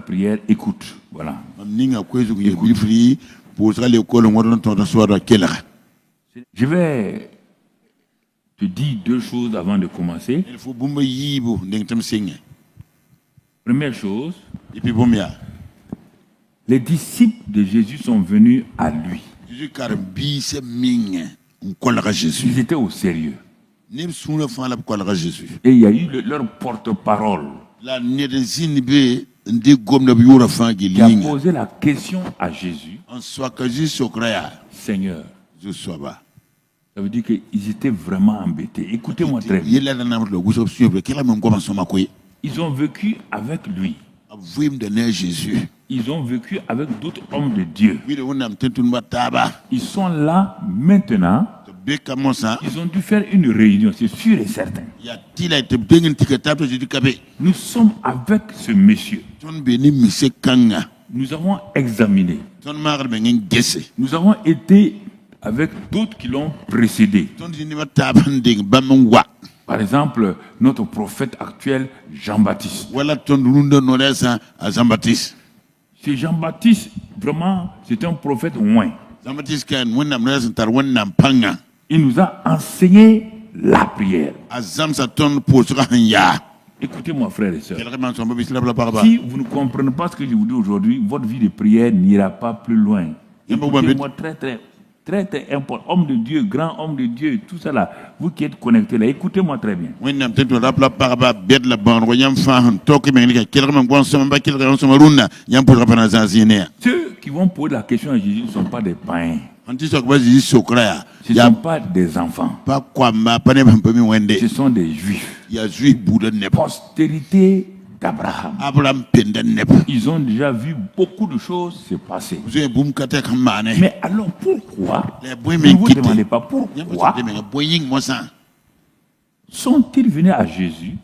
la prière, écoute. Voilà. Je vais te dire deux choses avant de commencer. Première chose, les disciples de Jésus sont venus à lui. Ils étaient au sérieux. Et il y a eu leur porte-parole qui a posé la question à Jésus. Seigneur, ça veut dire qu'ils étaient vraiment embêtés. Écoutez-moi très bien. Ils ont vécu avec lui. Ils ont vécu avec d'autres hommes de Dieu. Ils sont là maintenant. Ils ont dû faire une réunion, c'est sûr et certain. Nous sommes avec ce monsieur. Nous avons examiné. Nous avons été avec d'autres qui l'ont précédé. Par exemple, notre prophète actuel, Jean-Baptiste. C'est Jean-Baptiste, vraiment, c'est un prophète loin. Il nous a enseigné la prière. Écoutez-moi, frères et sœurs. Si vous ne comprenez pas ce que je vous dis aujourd'hui, votre vie de prière n'ira pas plus loin. Écoutez-moi très important. Homme de Dieu, grand homme de Dieu, tout ça là. Vous qui êtes connectés là, écoutez-moi très bien. Ceux qui vont poser la question à Jésus ne sont pas des païens. Ce ne sont pas des enfants. Ce sont des juifs. Postérité d'Abraham. Ils ont déjà vu beaucoup de choses se passer. Mais alors pourquoi ne vous demandez pas pourquoi sont-ils venus à Jésus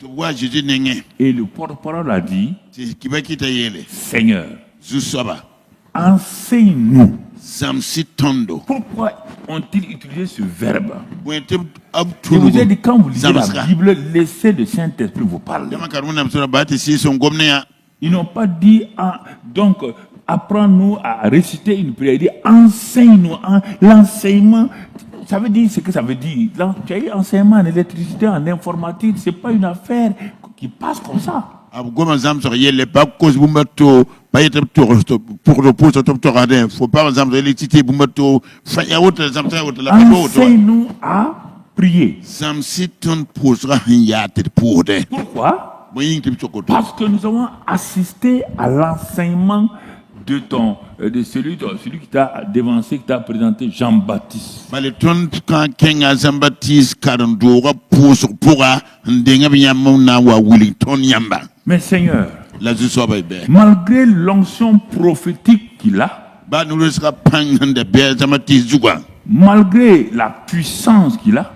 et le porte-parole a dit Seigneur, enseigne-nous. Pourquoi ont-ils utilisé ce verbe? Je vous ai dit, quand vous lisez la Bible, laissez le Saint-Esprit vous parler. Ils n'ont pas dit, donc, apprends-nous à réciter une prière. Ils disent, enseigne-nous. L'enseignement, ça veut dire ce que ça veut dire. Tu as eu enseignement en électricité, en informatique, ce n'est pas une affaire qui passe comme ça. Enseigne-nous à prier. Pourquoi? Parce que nous avons assisté à l'enseignement de celui qui t'a dévancé, qui t'a présenté, Jean-Baptiste. Mais Seigneur, malgré l'onction prophétique qu'il a, malgré la puissance qu'il a,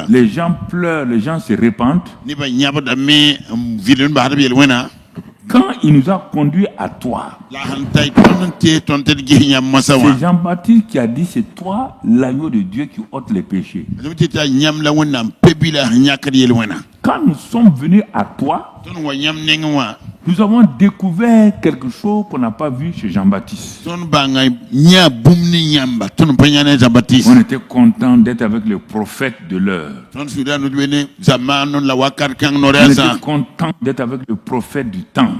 les gens pleurent, les gens se répandent. Quand il nous a conduits à toi, c'est Jean-Baptiste qui a dit c'est toi l'agneau de Dieu qui ôte les péchés. Quand nous sommes venus à toi, nous avons découvert quelque chose qu'on n'a pas vu chez Jean-Baptiste. On était content d'être avec le prophète de l'heure. On était content d'être avec le prophète du temps.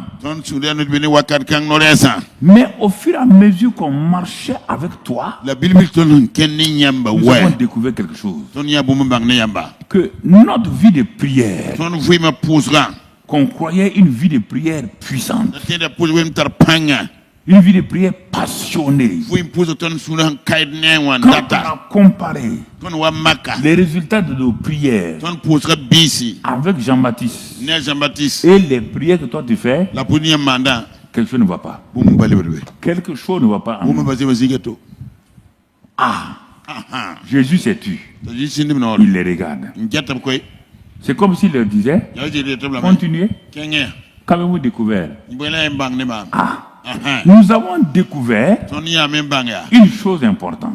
Mais au fur et à mesure qu'on marchait avec toi, nous avons découvert quelque chose. Que notre vie de prière, qu'on croyait une vie de prière puissante, une vie de prière passionnée, quand on a comparé les résultats de nos prières avec Jean-Baptiste et les prières que toi tu fais, quelque chose ne va pas. Quelque chose ne va pas. Jésus s'est tu. Il les regarde. C'est comme s'il leur disait, continuez. Qu'avez-vous découvert? Nous avons découvert une chose importante.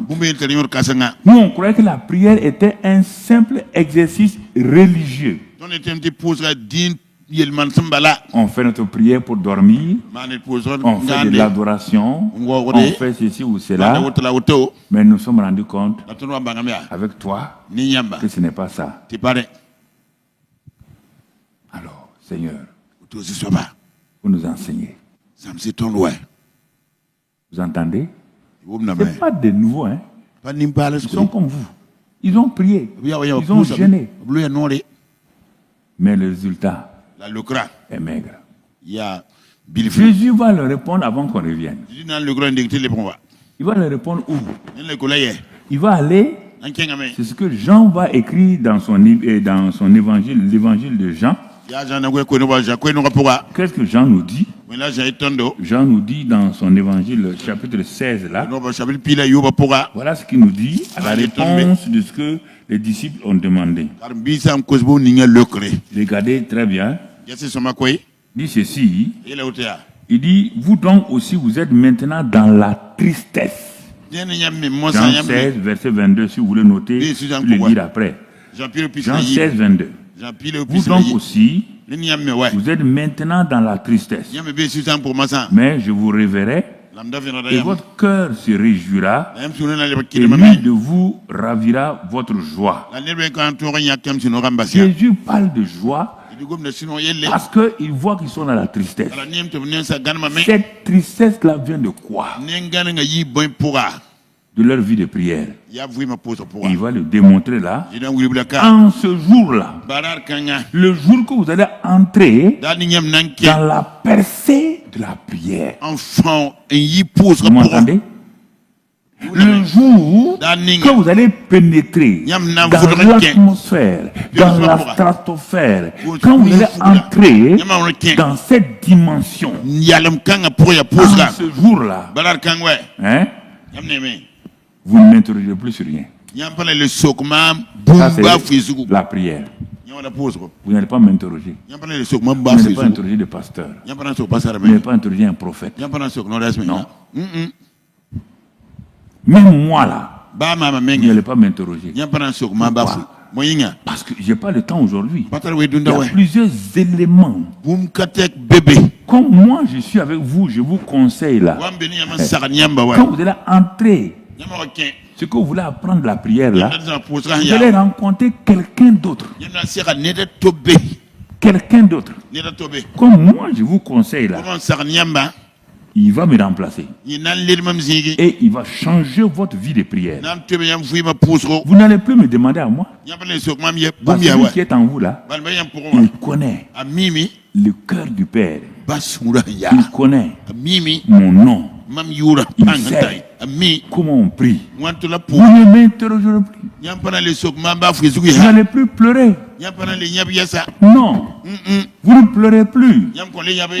Nous, on croyait que la prière était un simple exercice religieux. On fait notre prière pour dormir. On fait de l'adoration. On fait ceci ou cela. Mais nous nous sommes rendus compte avec toi que ce n'est pas ça. Alors, Seigneur, vous nous enseignez. Vous entendez? Ce n'est pas de nouveau. Hein? Ils sont comme vous. Ils ont prié. Ils ont gêné. Mais le résultat est maigre. Jésus va leur répondre avant qu'on revienne. Il va leur répondre où? Il va aller. C'est ce que Jean va écrire dans son évangile, l'évangile de Jean. Qu'est-ce que Jean nous dit? Jean nous dit dans son évangile, chapitre 16, là. Voilà ce qu'il nous dit à la réponse de ce que les disciples ont demandé. Regardez très bien. Il dit ceci. Il dit, vous donc aussi, vous êtes maintenant dans la tristesse. Jean 16, verset 22, si vous voulez noter, je vais le lire après. Jean 16, 22. Vous donc aussi, vous êtes maintenant dans la tristesse. Mais je vous reverrai et votre cœur se réjouira et lui de vous ravira votre joie. Jésus parle de joie parce qu'il voit qu'ils sont dans la tristesse. Cette tristesse-là vient de quoi? De leur vie de prière. Et il va le démontrer là. En ce jour-là, le jour que vous allez entrer dans la percée de la prière. Vous m'entendez? Le jour que vous allez pénétrer dans l'atmosphère, dans la stratosphère, quand vous allez entrer dans cette dimension, en ce jour-là, hein? Vous ne m'interrogez plus sur rien. Ça, c'est la prière. Vous n'allez pas m'interroger. Vous n'allez pas interroger le pasteur. Vous n'allez pas interroger un prophète. Non. Même moi là, vous n'allez pas m'interroger. Pourquoi? Parce que je n'ai pas le temps aujourd'hui. Il y a plusieurs éléments. Comme moi je suis avec vous, je vous conseille là. Quand vous allez entrer, ce que vous voulez apprendre la prière là, vous allez rencontrer quelqu'un d'autre. Quelqu'un d'autre. Comme moi je vous conseille là, il va me remplacer. Et il va changer votre vie de prière. Vous n'allez plus me demander à moi. Parce que celui qui est en vous là, il connaît le cœur du Père. Il connaît mon nom. Il sait comment on prie. Vous ne m'interrogerez plus. Vous n'allez plus pleurer. Non. Vous ne pleurez plus.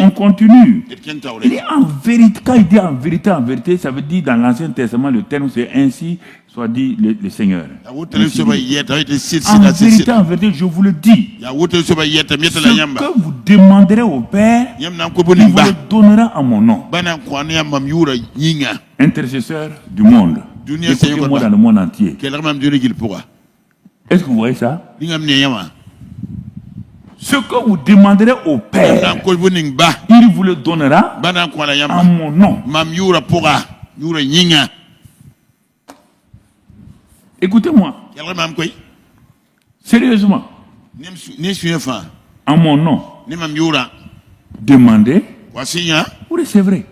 On continue. Il dit en vérité, quand il dit en vérité, ça veut dire dans l'Ancien Testament, le terme c'est ainsi, soit dit le Seigneur. En vérité, je vous le dis. Ce que vous demanderez au Père, il vous le donnera en mon nom. Intercesseur du monde. Écoutez-moi dans le monde entier. Est-ce que vous voyez ça? Ce que vous demanderez au Père, il vous le donnera en mon nom. Écoutez-moi. Sérieusement. En mon nom. Demandez. Vous recevrez.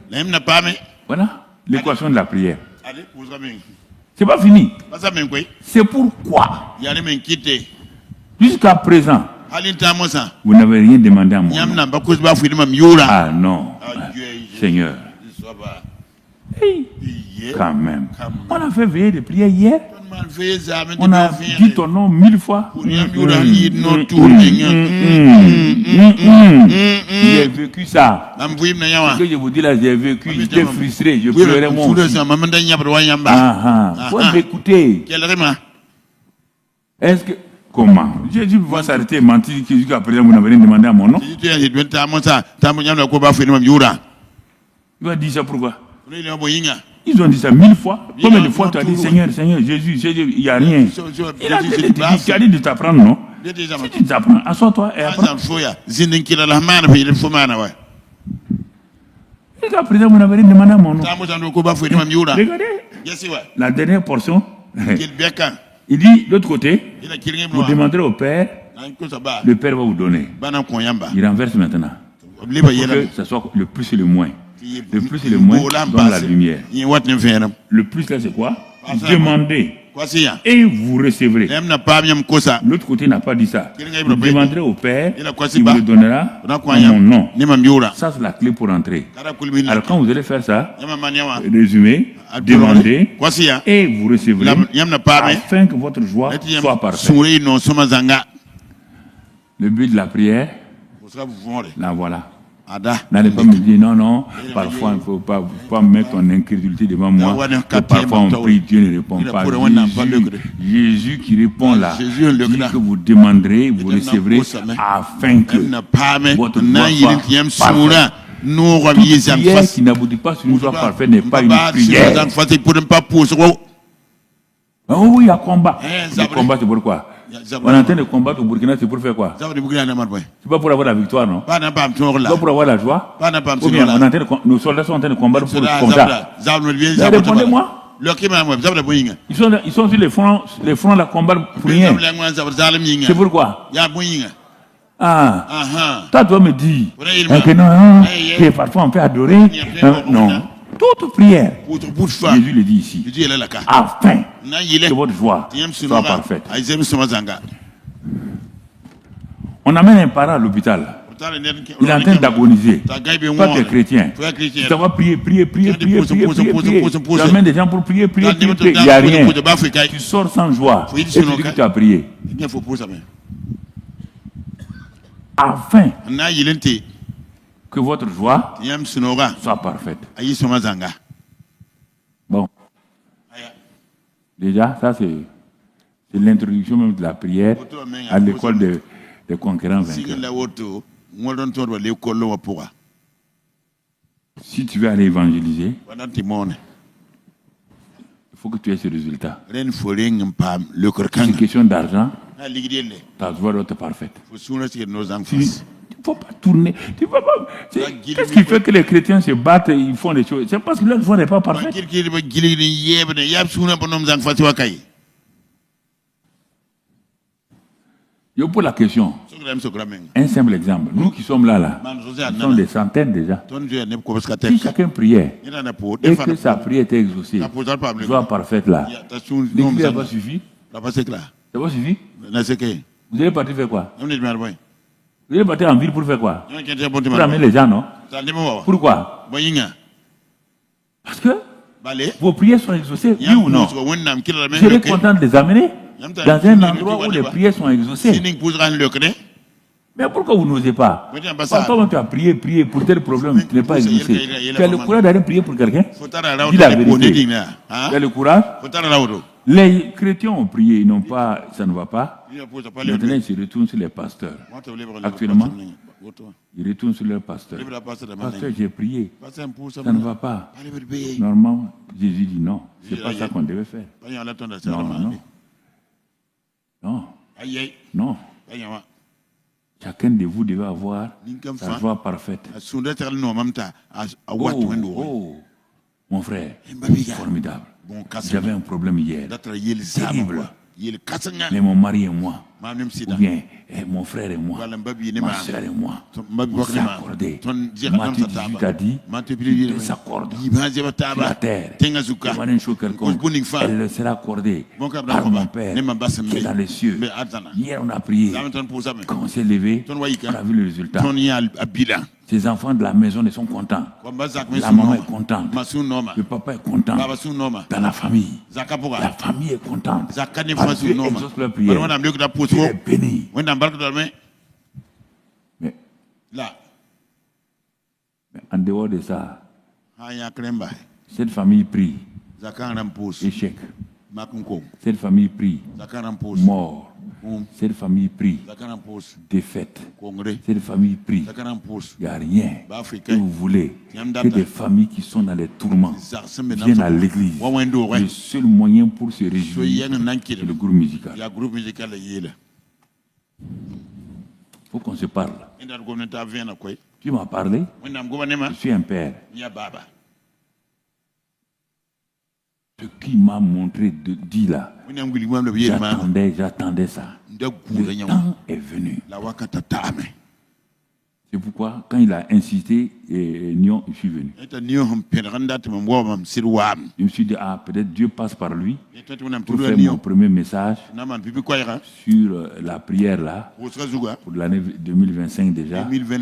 Voilà l'équation de la prière. C'est pas fini. C'est pourquoi, jusqu'à présent, vous n'avez rien demandé à moi. Ah non, Seigneur. Hey, quand même. On a fait veiller de prière hier. On a dit ton nom 1000 fois. J'ai vécu ça. Ce que je vous dis là, j'ai vécu. J'étais frustré. Je pleurais moi aussi. Faut m'écouter. Est-ce que... Comment? Jésus va s'arrêter et mentir jusqu'à présent vous n'avez rien demandé à mon nom. Il va dire ça pourquoi? Ils ont dit ça 1000 fois. Combien de fois tu as dit Seigneur, Seigneur, Jésus, il n'y a rien. Il a dit de t'apprendre, non? Si tu t'apprends, assois-toi et apprends. Et là, président, vous n'avez demandé à mon nom. Regardez. La dernière portion. Il dit, de l'autre côté, vous demanderez au Père, le Père va vous donner. Il renverse maintenant. Pour que ce soit le plus et le moins. Le plus et le moins dans la lumière. Le plus là, c'est quoi? Demandez. Et vous recevrez. L'autre côté n'a pas dit ça. Vous demanderez au Père, il vous le donnera en mon nom. Ça, c'est la clé pour entrer. Alors, quand vous allez faire ça, résumez, demandez, et vous recevrez, afin que votre joie soit parfaite. Le but de la prière, là voilà. N'allez pas me dire non, parfois il ne faut pas mettre ton incrédulité devant moi. Parfois on prie, Dieu ne répond pas. Jésus qui répond là, dit que vous demanderez, vous recevrez afin que votre joie soit parfaite. Toute prière qui n'aboutit pas sur une joie parfaite n'est pas une prière. Oh oui, il y a combat. Le combat, c'est pourquoi? On est en train de combattre au Burkina, c'est pour faire quoi? C'est pas pour avoir la victoire, non? C'est pas pour avoir la joie? Ou bien nos soldats sont en train de combattre pour ça. Répondez-moi. Ils sont sur les fronts de combat pour rien. C'est pourquoi? Toi, tu vas me dire que non, que parfois on peut adorer. Non. Toute prière, Jésus le dit ici, afin que votre joie soit parfaite. On amène un parent à l'hôpital. Il est en train d'agoniser. Toi, tu es chrétien. Tu vas prier. Tu amènes des gens pour prier. Il n'y a rien. Tu sors sans joie. Et tu dis que tu as prié. Afin que votre joie soit parfaite. Bon. Déjà, ça c'est l'introduction même de la prière à l'école des conquérants vainqueurs. Si tu veux aller évangéliser, il faut que tu aies ce résultat. C'est une question d'argent, ta joie doit être parfaite. Il ne faut pas tourner. Qu'est-ce qui fait que les chrétiens se battent et ils font des choses? C'est parce que leur foi n'est pas parfaite. Je pose la question. Un simple exemple. Nous qui sommes là, nous sommes des centaines déjà. Si chacun priait et que sa prière était exaucée, joie parfaite là, l'église n'a pas suffi? Ça n'a pas suffi? Vous allez partir faire quoi? Vous allez partir en ville pour faire quoi? Pour amener les gens, non? Pourquoi? Parce que vos prières sont exaucées, oui ou non? Vous serez content de les amener dans un endroit où les prières sont exaucées. Mais pourquoi vous n'osez pas? Parfois, tu as prié pour tel problème qui n'est pas exaucé. Tu as le courage d'aller prier pour quelqu'un? Dis la vérité. Tu as le courage? Les chrétiens ont prié, ils n'ont pas, ça ne va pas. Maintenant, ils se retournent sur les pasteurs. Actuellement, ils retournent sur leurs pasteurs. Pasteur, j'ai prié, ça ne va pas. Normalement, Jésus dit non, c'est pas ça qu'on devait faire. Non. Chacun de vous devait avoir sa joie parfaite. Oh, mon frère, formidable. J'avais un problème hier, terrible. Mais mon mari et moi, ou bien mon frère et moi, ma soeur et moi, on s'est accordé. Matthieu 18 a dit, il s'accorde sur la terre. Demandez une chose quelconque, elle sera accordée par mon Père qui est dans les cieux. Hier, on a prié. Quand on s'est levé, on a vu le résultat. Ces enfants de la maison, ils sont contents. La maman est contente. Le papa est content. Dans la famille est contente. Parce qu'ils exaucent leur prière. Tu es béni. Mais en dehors de ça, cette famille prie. Échec. Cette famille prie. Mort. Cette famille prie. Défaite. Cette famille prie. Il n'y a rien que vous voulez que des familles qui sont dans les tourments viennent à l'église. Le seul moyen pour se réjouir, c'est le groupe musical. faut qu'on se parle. Tu m'as parlé, je suis un père. Ce qui m'a montré dit là, j'attendais ça. Le temps est venu. C'est pourquoi, quand il a insisté, Nyon, je suis venu. Je me suis dit, peut-être Dieu passe par lui pour faire mon premier message sur la prière là, pour l'année 2025 déjà. Je vais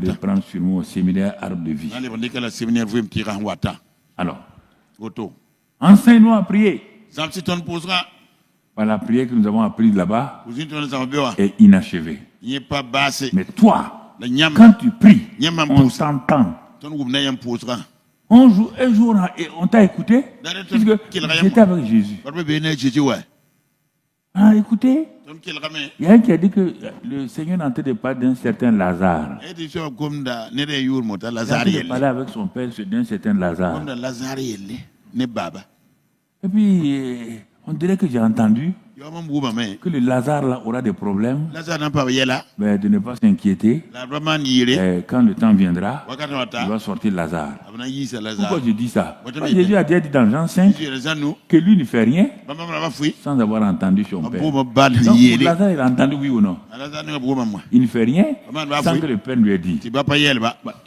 reprendre sur mon séminaire Arbre de Vie. Alors, enseigne-nous à prier. La prière que nous avons apprise là-bas est inachevée. Mais toi, quand tu pries, on t'entend. Un jour, on t'a écouté, puisque j'étais avec Jésus. Écoutez, il y a un qui a dit que le Seigneur n'entendait pas d'un certain Lazare. Il a parlé avec son père d'un certain Lazare. Et puis, on dirait que j'ai entendu que le Lazare là aura des problèmes, mais de ne pas s'inquiéter. Quand le temps viendra, il va sortir Lazare. Pourquoi je dis ça? Jésus a dit dans Jean 5 que lui ne fait rien sans avoir entendu son père. Donc Lazare, il a entendu oui ou non? Il ne fait rien sans que le père lui ait dit. Je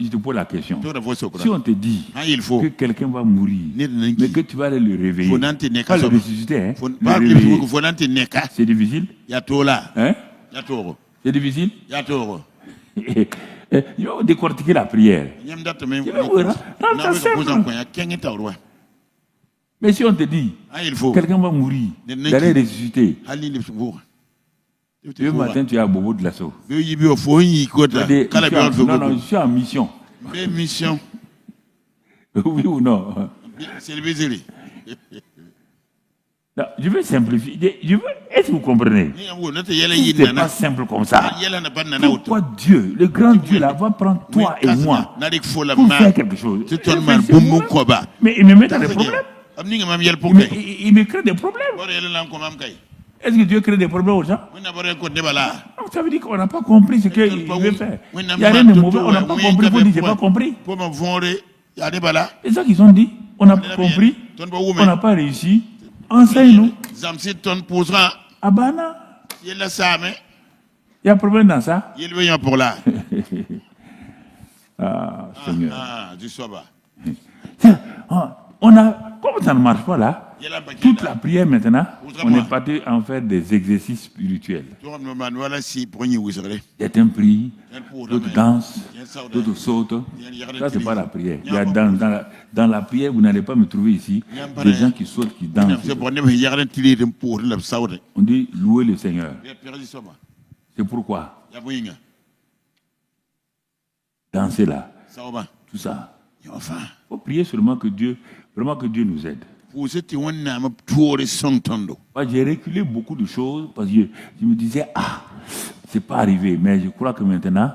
te pose la question. Si on te dit que quelqu'un va mourir, mais que tu vas aller le réveiller, pas le ressusciter, c'est difficile. Hein? C'est difficile. Il va décortiquer la prière. Mais si on te dit quelqu'un va mourir, d'aller ressusciter, le matin tu es à Bobo de l'assaut. Non, je suis en mission. Oui ou non? Non, je veux simplifier. Est-ce que vous comprenez? Si ce n'est pas simple comme ça, pourquoi Dieu, le grand Dieu là, va prendre toi et moi pour faire quelque chose? Mais il me met dans des problèmes. Il me crée des problèmes. Est-ce que Dieu crée des problèmes aux gens? Donc, ça veut dire qu'on n'a pas compris ce qu'il veut faire. Il n'y a rien de mauvais, on n'a pas compris. Vous dites, j'ai pas compris. C'est ça qu'ils ont dit. On n'a pas compris, on n'a pas réussi. Enseigne-nous. Abana. Il y a un problème dans ça. Seigneur. Comme ça ne marche pas là, toute la prière maintenant, on est parti en faire des exercices spirituels. Certains prient, d'autres dansent, d'autres sautent. Ça, c'est pas la prière. Il y a dans la prière, vous n'allez pas me trouver ici des gens qui sautent, qui dansent. On dit louer le Seigneur. C'est pourquoi danser là, tout ça. Il faut prier seulement que Dieu nous aide. Moi, j'ai reculé beaucoup de choses parce que je me disais, c'est pas arrivé. Mais je crois que maintenant,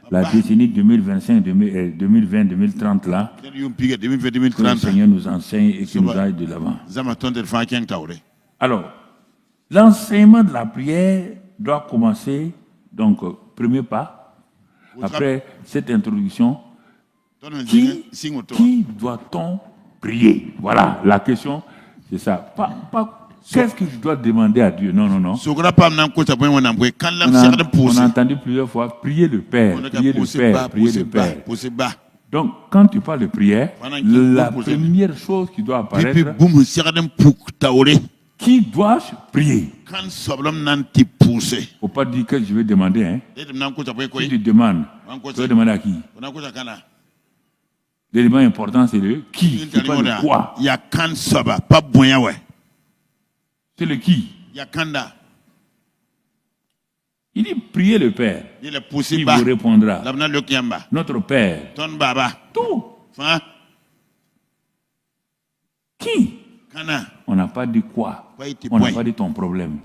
la décennie 2025, 2020, 2030 là, que le Seigneur nous enseigne et qu'il nous aille de l'avant. Alors, l'enseignement de la prière doit commencer, donc, premier pas, après cette introduction. Qui doit-on prier? Voilà, la question, c'est ça. Pas qu'est-ce que je dois demander à Dieu? Non. On a entendu plusieurs fois, prier le Père, prier le Père, prier le Père. Donc, quand tu parles de prière, la première chose qui doit apparaître, qui dois-je prier? Il ne faut pas dire que je vais demander. Hein. Si tu demandes, tu vas demander à qui? L'élément important, c'est le qui, c'est pas le quoi. C'est le qui. Il dit priez le Père. Il vous répondra. Notre Père. Tout. Qui? On n'a pas dit quoi. On n'a pas dit ton problème.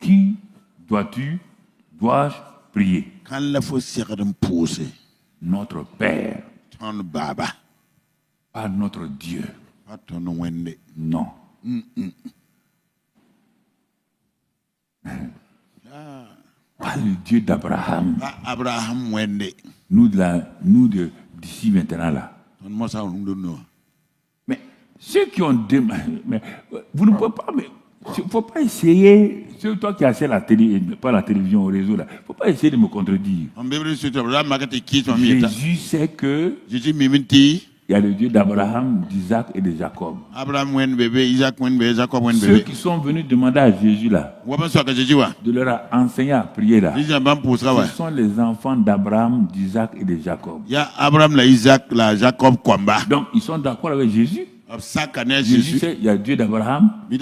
Qui dois-je prier? Notre Père. Pas notre Dieu. Non. Pas le Dieu d'Abraham. Nous d'ici maintenant là. Mais ceux qui ont mais vous ne pouvez pas. Il ne faut pas essayer. C'est toi qui as la télé, pas la télévision au réseau là. Il ne faut pas essayer de me contredire. Jésus sait que il y a le Dieu d'Abraham, d'Isaac et de Jacob. Ceux qui sont venus demander à Jésus là, de leur enseigner à prier là, ce sont les enfants d'Abraham, d'Isaac et de Jacob. Donc ils sont d'accord avec Jésus. Jésus sait qu'il y a Dieu d'Abraham, et il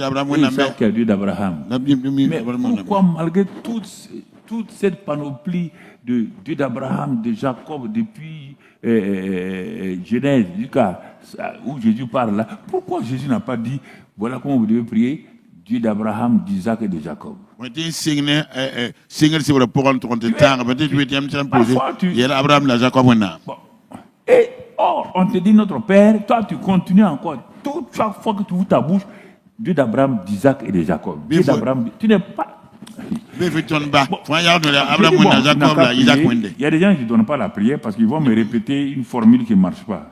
sait qu'il y a Dieu d'Abraham. Mais pourquoi malgré toute cette panoplie de Dieu d'Abraham, de Jacob, depuis Genèse, jusqu'à où Jésus parle là, pourquoi Jésus n'a pas dit, voilà comment vous devez prier, Dieu d'Abraham, d'Isaac et de Jacob? Et or, on te dit notre Père, toi tu continues encore, toute chaque fois que tu ouvres ta bouche, Dieu d'Abraham, d'Isaac et de Jacob. Dieu d'Abraham, tu n'es pas... Il y a des gens qui ne donnent pas la prière parce qu'ils vont me répéter une formule qui ne marche pas.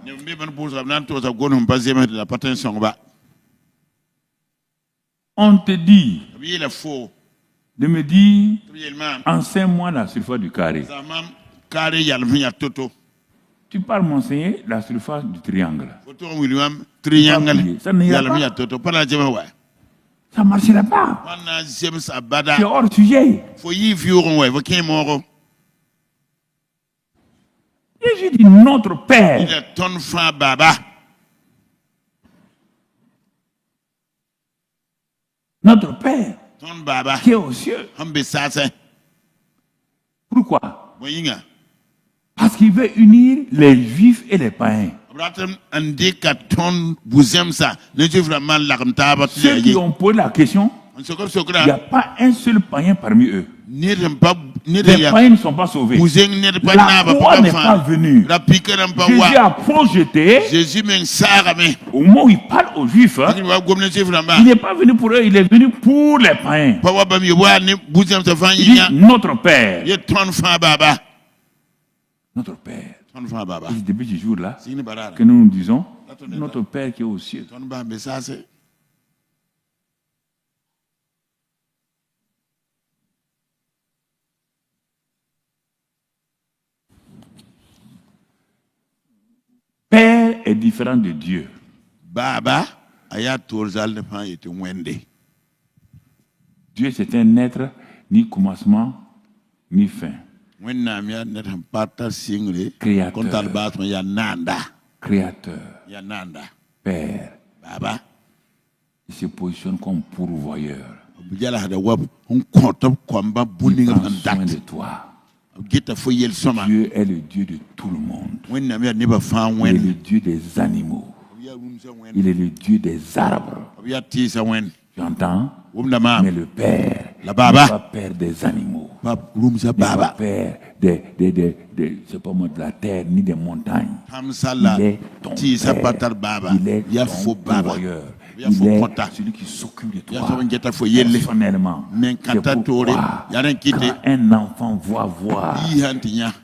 On te dit de me dire, enseigne-moi la surface du carré. Tu parles m'enseigner la surface du triangle. Ça n'ira pas. Ça ne marchera pas. C'est hors sujet. Jésus dit notre Père. Notre Père qui est aux cieux. Pourquoi? Parce qu'il veut unir les juifs et les païens. Ceux qui ont posé la question, il n'y a pas un seul païen parmi eux. Les païens ne sont pas sauvés. La foi n'est pas venue. Jésus a projeté. Au moment où il parle aux juifs, il n'est pas venu pour eux, il est venu pour les païens. Il dit notre Père. Notre Père. Et depuis ce jour-là, que nous nous disons, notre Père qui est aux cieux. Père est différent de Dieu. Dieu, c'est un être ni commencement, ni fin. Créateur. Père. Il se positionne comme pourvoyeur. Il prend soin de toi. Dieu est le Dieu de tout le monde. Il est le Dieu des animaux. Il est le Dieu des arbres. Tu entends? Mais le Père n'est pas père des animaux. Il n'est pas père c'est pas moi, de la terre ni des montagnes. Il est ton Père. Il est ton pourvoyeur. Il est celui qui s'occupe de toi personnellement. C'est pourquoi quand un enfant voit voir,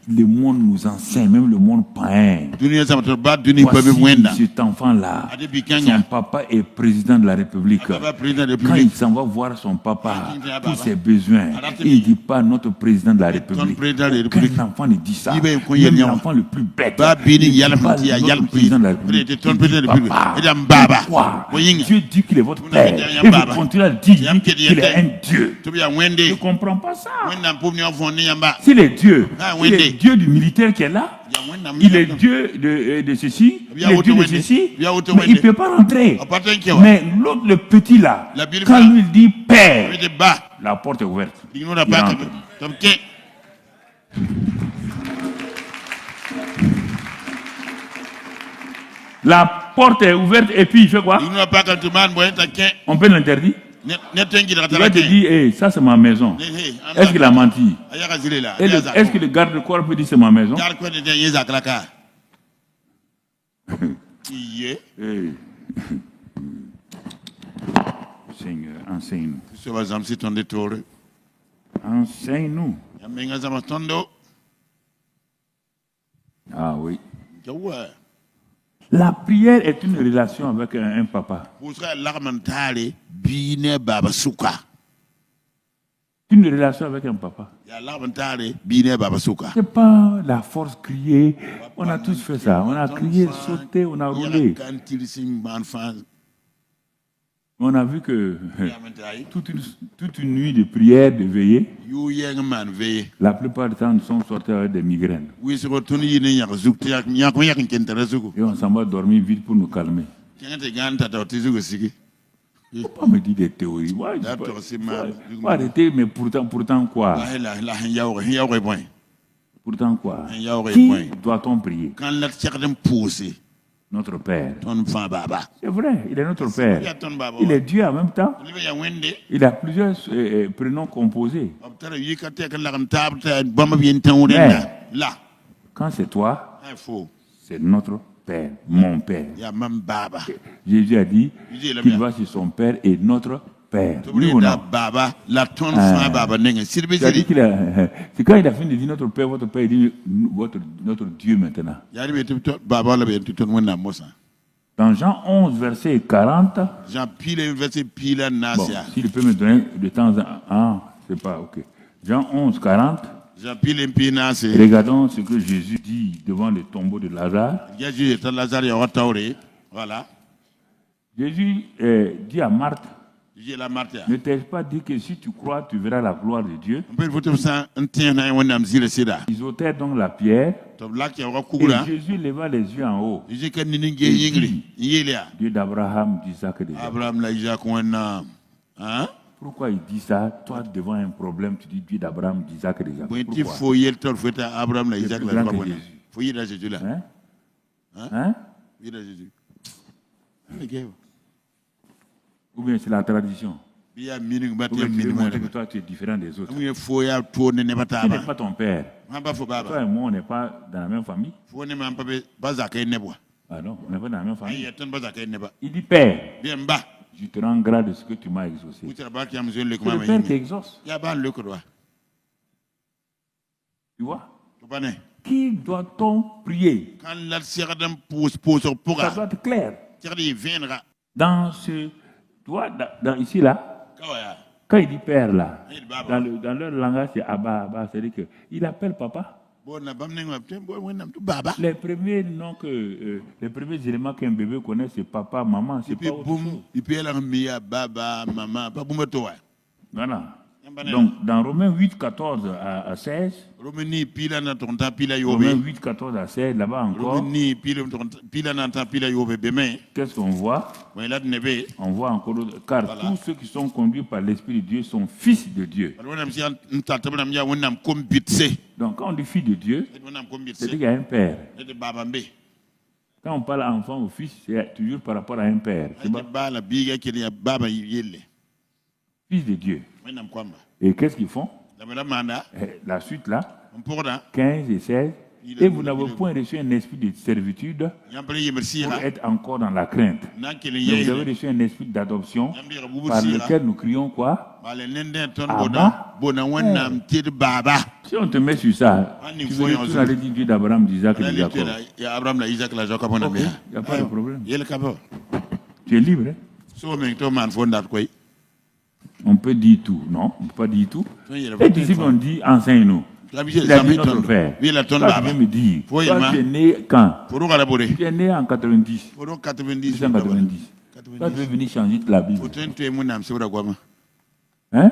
le monde nous enseigne, même le monde païen. Voici cet enfant-là, son papa est président de la République. Quand il s'en va voir son papa pour ses besoins, il ne dit pas notre président de la République. Aucun enfant ne dit ça. Même l'enfant le plus bête, il ne dit pas notre président de la République. Papa, pourquoi? Dieu dit qu'il est votre Père et vous continuez à dire qu'il est un Dieu. Je ne comprends pas ça. S'il est Dieu, il est Dieu du militaire qui est là, il est Dieu de ceci, il est Dieu de ceci, mais il ne peut pas rentrer. Mais l'autre, le petit là, quand lui il dit Père, la porte est ouverte. Il rentre. La porte est ouverte et puis il fait quoi? On peut l'interdire. Il va te dire, hey, ça c'est ma maison. Est-ce qu'il a menti? Est-ce que le garde-corps peut dire c'est ma maison? Seigneur, enseigne-nous. Enseigne-nous. Ah oui. La prière est une relation avec un papa. Une relation avec un papa. C'est pas la force crier. On a tous fait ça. On a crié, sauté, on a roulé. On a vu que toute une nuit de prière, de veillée, la plupart du temps, nous sommes sortis avec des migraines. Et on s'en va dormir vite pour nous calmer. Il ne faut pas me dire des théories. Faut arrêter, mais pourtant quoi? Pourtant quoi? Qui doit-on prier? Notre Père. C'est vrai, il est notre Père. Il est Dieu en même temps. Il a plusieurs prénoms composés. Mais quand c'est toi, c'est notre Père, mon Père. Jésus a dit qu'il va sur son Père et notre Père. Oui ou non? C'est quand il a fini de dire notre Père, votre Père, il dit notre Dieu maintenant. Dans Jean 11, verset 40, bon, s'il peut me donner de temps en temps, c'est pas ok. Jean 11, 40, regardons ce que Jésus dit devant le tombeau de Lazare. Jésus dit à Marthe, ne t'ai-je pas dit que si tu crois, tu verras la gloire de Dieu? Ils ôtèrent donc la pierre. Et Jésus leva les yeux en haut. Et dit, Dieu d'Abraham, d'Isaac et de Jacob. Pourquoi il dit ça? Toi, devant un problème, tu dis Dieu d'Abraham, d'Isaac et de Jacob. Pourquoi? Ou bien c'est la tradition. Ou bien tu veux montrer que toi tu es différent des autres. Tu n'es pas ton père. Toi et moi on n'est pas dans la même famille. Ah non, on n'est pas dans la même famille. Il dit Père, je te rends grâce de ce que tu m'as exaucé. C'est le Père qui exauce. Tu vois? Qui doit-on prier? Ça doit être clair. Dans ce... Tu vois, ici, là, quand il dit père, là, dans leur langage, c'est Abba, c'est-à-dire qu'il appelle papa. Les premiers noms les premiers éléments qu'un bébé connaît, c'est papa, maman, c'est pas autre chose. Voilà. Donc, dans Romains 8, 14 à 16, Romains 8, 14 à 16, là-bas encore, qu'est-ce qu'on voit? On voit encore, car tous ceux qui sont conduits par l'Esprit de Dieu sont fils de Dieu. Donc, quand on dit fils de Dieu, c'est-à-dire qu'il y a un père. Quand on parle enfant ou fils, c'est toujours par rapport à un père. Fils de Dieu. Et qu'est-ce qu'ils font? La suite là, 15 et 16. Et vous n'avez point reçu un esprit de servitude pour être encore dans la crainte. Mais vous avez reçu un esprit d'adoption par lequel nous crions quoi? Abba. Si on te met sur ça, tu veux tous aller dire Dieu d'Abraham, d'Isaac et de Jacob. Il n'y a pas de problème. Tu es libre. Hein? On peut dire tout. Non, on ne peut pas dire tout. Les disciples ont dit, enseigne-nous. Il a dit notre Père. Toi, tu veux me dire, toi, tu es né quand? Tu es né en 90. 1990. Toi, tu veux venir changer la Bible. Hein?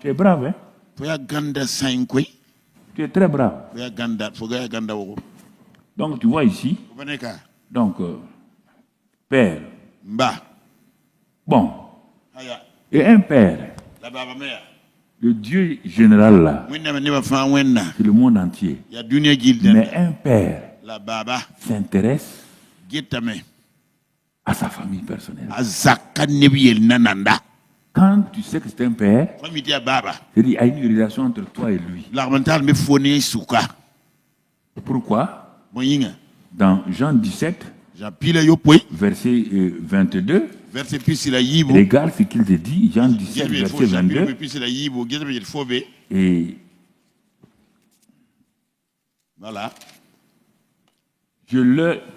Tu es brave, hein? Tu es très brave. Donc, tu vois ici. Donc, Père. Bon. Et un père, le Dieu général là, c'est le monde entier. Mais un père s'intéresse à sa famille personnelle. Quand tu sais que c'est un père, c'est-à-dire qu'il y a une relation entre toi et lui. Pourquoi? Dans Jean 17, verset 22, regarde ce qu'il te dit, Jean 17, verset 22. Et voilà.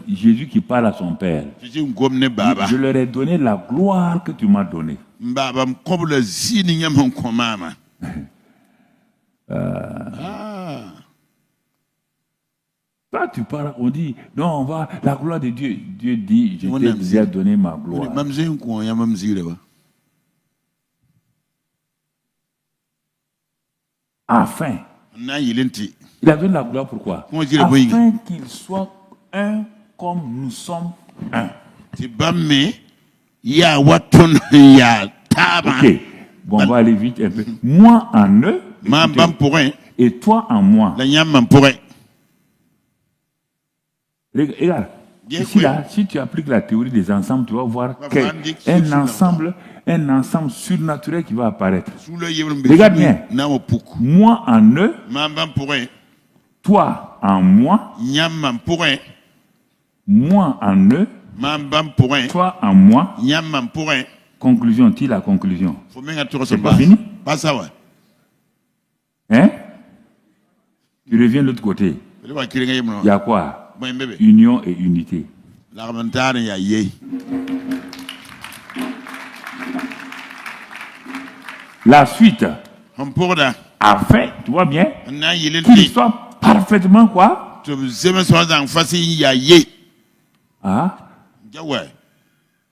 Jésus qui parle à son Père. Je leur ai donné la gloire que tu m'as donnée. Toi, tu parles, on dit, non, on va, la gloire de Dieu. Dieu dit, je t'ai déjà donné ma gloire. Afin. Il a donné la gloire pourquoi? Afin qu'il soit un comme nous sommes un. Ok. Bon, on va aller vite un peu. Moi en eux, et toi en moi. Regarde, ici là, si tu appliques la théorie des ensembles, tu vas voir qu'un ensemble surnaturel qui va apparaître. Regarde bien. Moi en eux, toi en moi, moi en eux, toi en moi. Conclusion, tu la conclusion. C'est pas fini? Hein? Tu reviens de l'autre côté. Il y a quoi? Union et unité. La suite. Afin, tu vois bien, qu'il soit parfaitement quoi? Ah?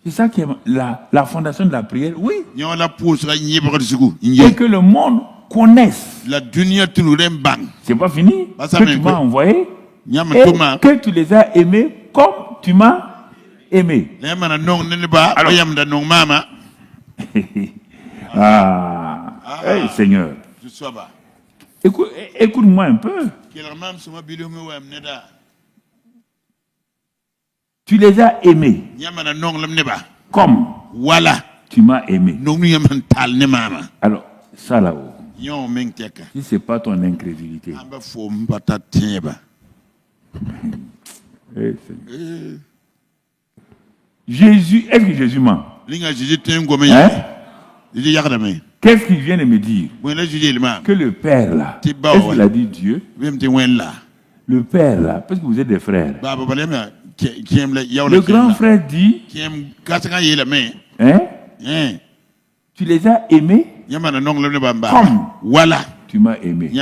C'est ça qui est la fondation de la prière, oui. Et que le monde connaisse. C'est pas fini. Que tu m'as envoyé. Et que tu les as aimés comme tu m'as aimé. Alors, hey, Seigneur. Écoute-moi un peu. Tu les as aimés comme tu m'as aimé. Alors, ça là-haut, si ce n'est pas ton incrédulité. Jésus, est-ce que Jésus ment? Hein? Qu'est-ce qu'il vient de me dire? Que le Père là, est-ce qu'il a dit Dieu? Le Père là, parce que vous êtes des frères. Le grand frère dit, hein? Tu les as aimés comme tu m'as aimé.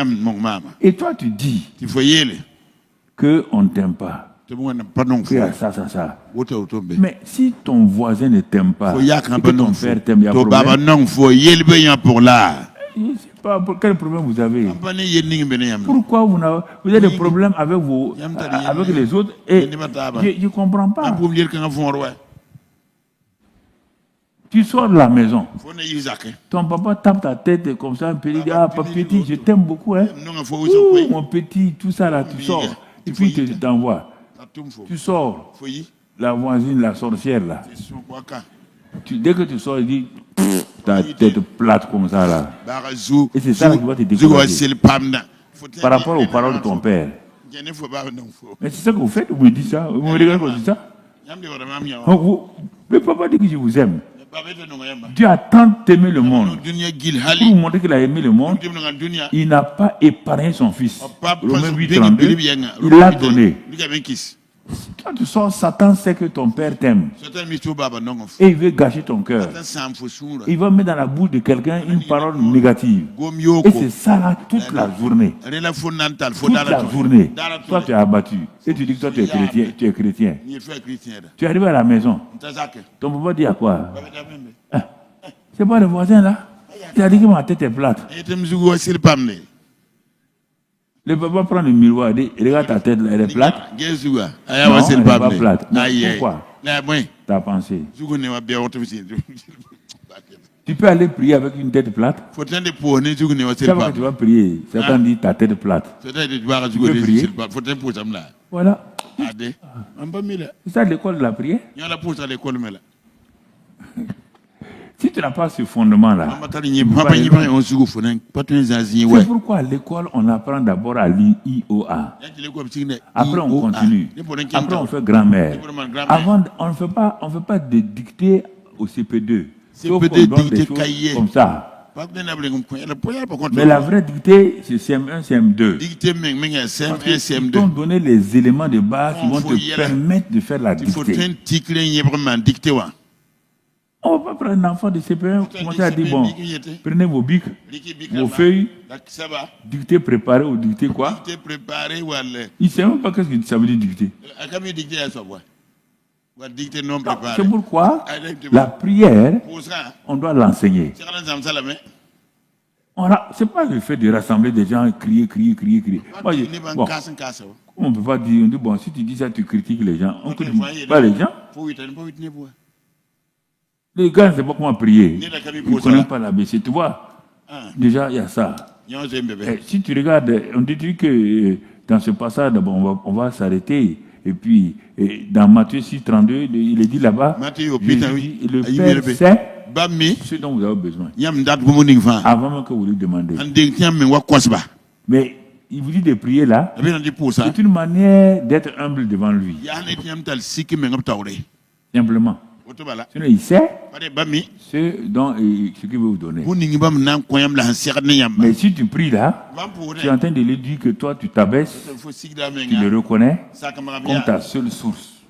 Et toi tu dis qu'on ne t'aime pas. Ça. Mais si ton voisin ne t'aime pas, et que ton père t'aime, il y a problème. Je ne sais pas quel problème vous avez. Pourquoi vous avez des problèmes avec les autres et je ne comprends pas. Tu sors de la maison. Ton papa tape ta tête comme ça, un peu, il dit, ah, petit, je t'aime beaucoup. Hein? Ouh, mon petit, tout ça là, tu sors. Et puis tu t'envoies. Tu sors. La voisine, la sorcière là. Dès que tu sors, il dit, ta tête plate comme ça là. Et c'est ça qui va te décourager. Par rapport aux paroles de ton père. Mais c'est ça que vous faites, vous me dites ça. Vous me regardez comme ça. Le papa dit que je vous aime. Dieu a tant aimé le monde. Pour vous montrer qu'il a aimé le monde, il n'a pas épargné son fils. Romains 8:32, il l'a donné. Quand tu sors, Satan sait que ton père t'aime. Et il veut gâcher ton cœur. Il va mettre dans la bouche de quelqu'un une parole négative. Et c'est ça là, toute la journée. Toute la journée. Toi, tu es abattu. Et tu dis que toi, tu es chrétien. Tu arrives à la maison. Ton papa dit à quoi? C'est pas le voisin là? Tu as dit que ma tête est plate. Le papa prend le miroir et dit, regarde ta tête, elle est plate. Non, elle n'est pas plate. Non, pourquoi? Ta pensée. Tu peux aller prier avec une tête plate. C'est pas que tu vas prier. Satan dit ta tête plate. Tu peux prier. Voilà. C'est ça l'école de la prière. Si tu n'as pas ce fondement-là, c'est pourquoi à l'école, on apprend d'abord à lire IOA. Après, on continue. Après, on fait grammaire. Avant, on ne fait pas de dictée au CP2. Sauf qu'on donne des choses comme ça. Mais la vraie dictée, c'est CM1, CM2. Ils t'ont donné les éléments de base qui vont te permettre de faire la dictée. On va pas prendre un enfant de CP1, commencer à dire, bon, prenez vos bics, vos feuilles, dictée préparée ou dictée quoi. Il ne sait même pas ce que ça veut dire dictée. C'est pourquoi la prière, on doit l'enseigner. C'est pas le fait de rassembler des gens, crier. Moi, bon, on ne peut pas dire, on dit, bon, si tu dis ça, tu critiques les gens. On ne critique pas les gens. Les gars ne savent pas comment prier. Ils ne connaissent pas l'ABC. Tu vois, déjà, il y a ça. Et si tu regardes, on dit que dans ce passage, on va s'arrêter. Et puis, dans Matthieu 6, 32, il est dit là-bas, le Père sait ce dont vous avez besoin. Avant même que vous lui demandez. Mais il vous dit de prier là. C'est une manière d'être humble devant lui. Simplement. Sinon, il sait ce qu'il veut vous donner. Mais si tu pries là, tu es en train de lui dire que toi, tu t'abaisses, tu le reconnais comme ta seule source.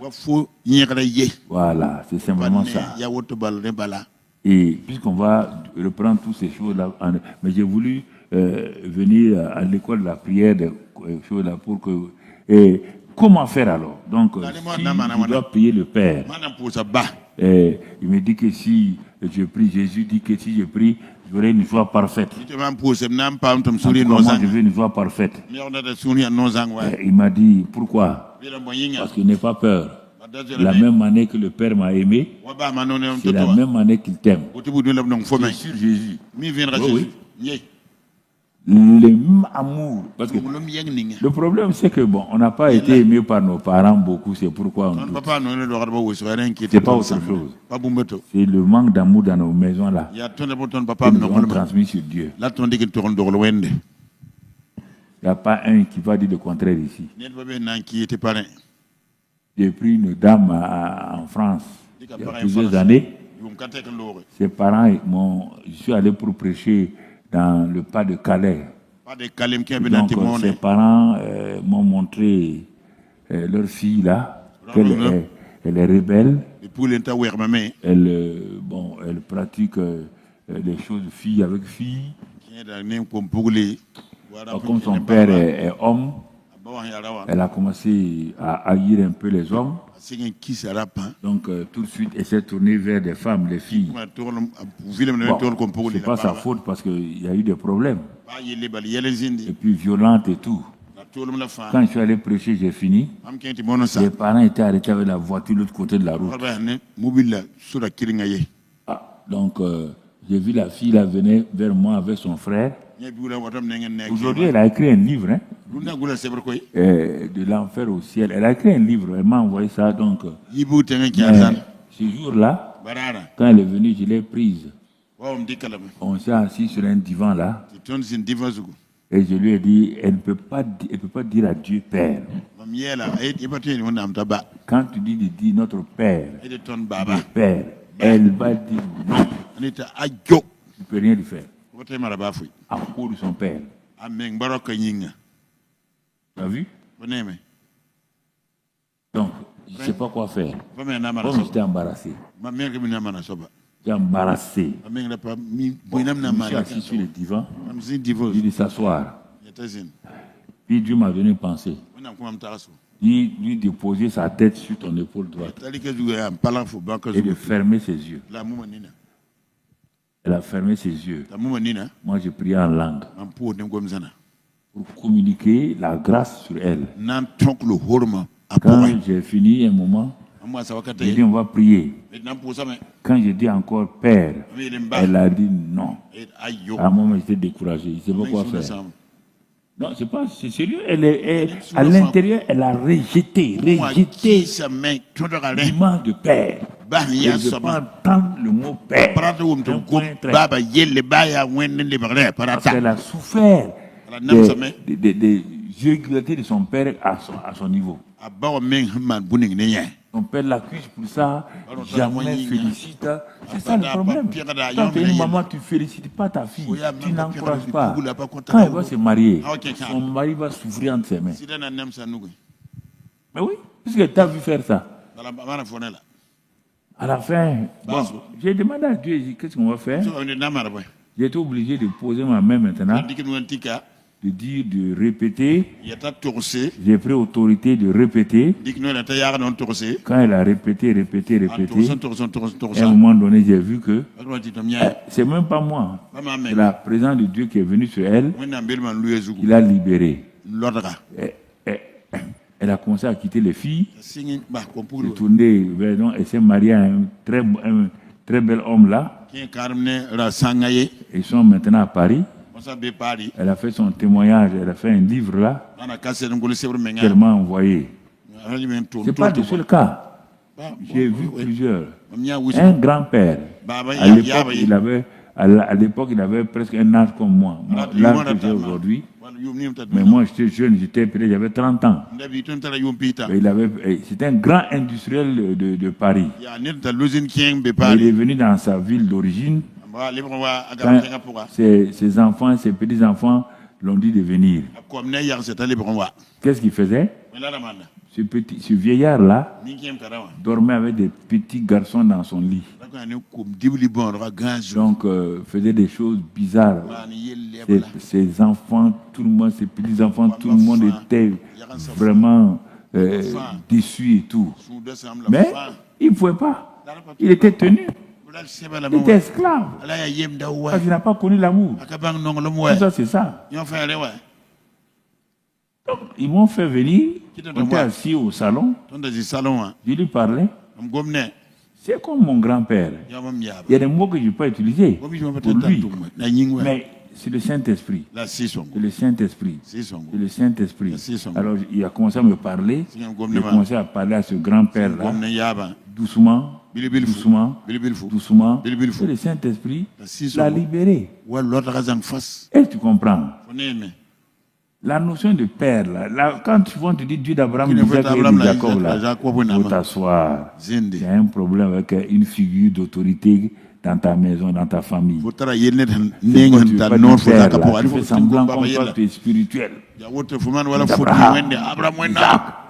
Voilà, c'est simplement ça. Et puisqu'on va reprendre toutes ces choses-là, mais j'ai voulu venir à l'école de la prière choses-là pour que... comment faire alors? Donc, si je dois prier le Père, il me dit que si je prie, Jésus dit que si je prie, j'aurai une joie parfaite. Moi, je veux une joie parfaite. Il m'a dit, pourquoi? Parce qu'il n'est pas peur. La même manière que le Père m'a aimé, c'est la même manière qu'il t'aime. C'est sur Jésus. Oui. Le même amour. Parce que le problème, c'est que bon, on n'a pas été aimé par nos parents beaucoup, c'est pourquoi on doute. C'est pas autre chose. C'est le manque d'amour dans nos maisons là. Que nous avons transmis sur Dieu. Il n'y a pas un qui va dire le contraire ici. J'ai pris une dame en France il y a plusieurs années. Ses parents je suis allé pour prêcher dans le pas de Calais. Donc, ses parents m'ont montré leur fille là, qu'elle elle est rebelle. Elle pratique les choses fille avec fille. Comme son père est homme, elle a commencé à haïr un peu les hommes. Donc tout de suite, elle s'est tournée vers des femmes, les filles. Bon, c'est pas sa faute parce qu'il y a eu des problèmes. Et puis violente et tout. Quand je suis allé prêcher, j'ai fini. Les parents étaient arrêtés avec la voiture de l'autre côté de la route. Donc j'ai vu la fille, elle venait vers moi avec son frère. Aujourd'hui, elle a écrit un livre, hein, de l'enfer au ciel. Elle a écrit un livre, elle m'a envoyé ça. Donc, ce jour-là, quand elle est venue, je l'ai prise. On s'est assis sur un divan là. Et je lui ai dit, elle ne peut pas dire à Dieu Père. Quand tu dis de dire notre Père, Père, elle va dire non. Tu ne peux rien lui faire. À cause de son père. Tu as vu? Donc, je ne sais pas quoi faire. Comme j'étais embarrassé. J'étais embarrassé. Je suis assis sur le divan. Il dit s'asseoir. Puis Dieu m'a donné une pensée. Il lui déposer sa tête sur ton épaule droite. Et de fermer ses yeux. Elle a fermé ses yeux. Moi, j'ai prié en langue pour communiquer la grâce sur elle. Quand j'ai fini un moment, j'ai dit on va prier. Quand j'ai dit encore Père, elle a dit non. À un moment, j'étais découragé. Je ne sais pas quoi faire. Non, c'est sérieux. À l'intérieur, elle a rejeté l'image de Père. Elle ne veut pas entendre le mot Père. Parce qu'elle a souffert des irrégularité de son père à son niveau. Son père l'accuse pour ça, jamais félicite. C'est ça le problème. Quand tu es une maman, tu ne félicites pas ta fille, tu n'encourages pas. Quand elle va se marier, son mari va souffrir entre ses mains. Mais oui, puisque tu as vu faire ça. À la fin, bon, j'ai demandé à Dieu, qu'est-ce qu'on va faire? J'ai été obligé de poser ma main maintenant, de dire, de répéter. J'ai pris autorité de répéter. Quand elle a répété, à un moment donné, j'ai vu que c'est même pas moi. C'est la présence de Dieu qui est venue sur elle, qui l'a libérée. Elle a commencé à quitter les filles, de tourner vers nous. Elle s'est mariée à un très bel homme là. Ils sont maintenant à Paris. Elle a fait son témoignage, elle a fait un livre là, qu'elle m'a envoyé. Ce n'est pas le seul cas. J'ai vu plusieurs. Un grand-père, à l'époque, il avait presque un âge comme moi, l'âge que j'ai aujourd'hui. Mais moi, j'étais jeune, j'avais 30 ans. C'était un grand industriel de Paris. Il est venu dans sa ville d'origine. Ses enfants, ses petits-enfants l'ont dit de venir. Qu'est-ce qu'il faisait? Ce vieillard-là dormait avec des petits garçons dans son lit. Donc, faisait des choses bizarres. Ses enfants, tout le monde, ses petits-enfants, tout le monde était vraiment déçu et tout. Mais il ne pouvait pas. Il était tenu. Il était esclave. Parce qu'il n'a pas connu l'amour. Ça, c'est ça. Donc, ils m'ont fait venir. On était assis au salon. Je lui parlais. C'est comme mon grand-père. Il y a des mots que je ne peux pas utiliser pour lui. Mais c'est le Saint-Esprit. C'est le Saint-Esprit. C'est le Saint-Esprit. Alors, il a commencé à me parler. Il a commencé à parler à ce grand-père-là. Doucement. Doucement. Et le Saint-Esprit l'a libéré. Est-ce que tu comprends? La notion de père, là, quand tu vas te dire Dieu d'Abraham, d'Isaac et de Jacob, là, il faut t'asseoir. Il y a un problème avec une figure d'autorité dans ta maison, dans ta famille. Tu fais semblant comme toi, tu es spirituel.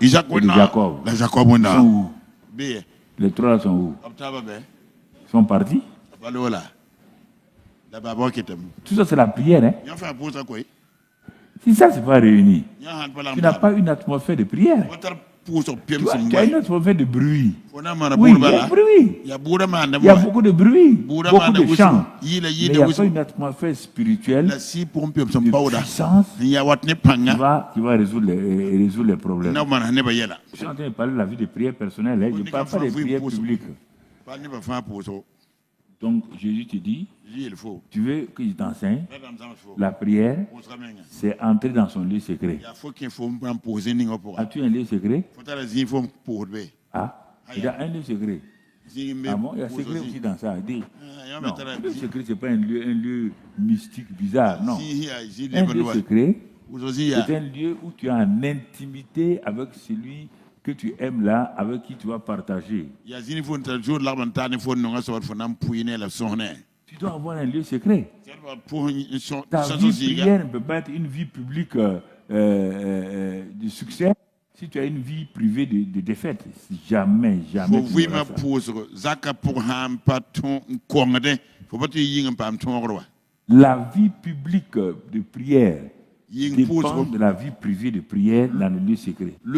Isaac et Jacob. Sont où? Les trois sont où? Ils sont partis. Tout ça, c'est la prière. Hein? Si ça, c'est pas réuni, tu n'as pas une atmosphère de prière. Tu as une atmosphère de bruit. Oui, il y a bruit. Il y a beaucoup de bruit, beaucoup de chants. Mais il n'y a pas une atmosphère spirituelle de puissance qui va résoudre les problèmes. Je suis en train de parler de la vie de prière personnelle. Je ne parle pas des prières publiques. Donc Jésus te dit, tu veux que je t'enseigne? La prière, c'est entrer dans son lieu secret. As-tu un lieu secret? Ah, il y a un lieu secret. Ah bon, il y a un secret aussi dans ça. Non, le secret, ce n'est pas un lieu mystique bizarre, non. Un lieu secret, c'est un lieu où tu es en intimité avec celui que tu aimes là, avec qui tu vas partager. Tu dois avoir un lieu secret. Ta vie prière ne peut pas être une vie publique de succès si tu as une vie privée de défaite. Jamais, jamais. La vie publique de prière dépend de la vie privée de prière dans le lieu secret. Quand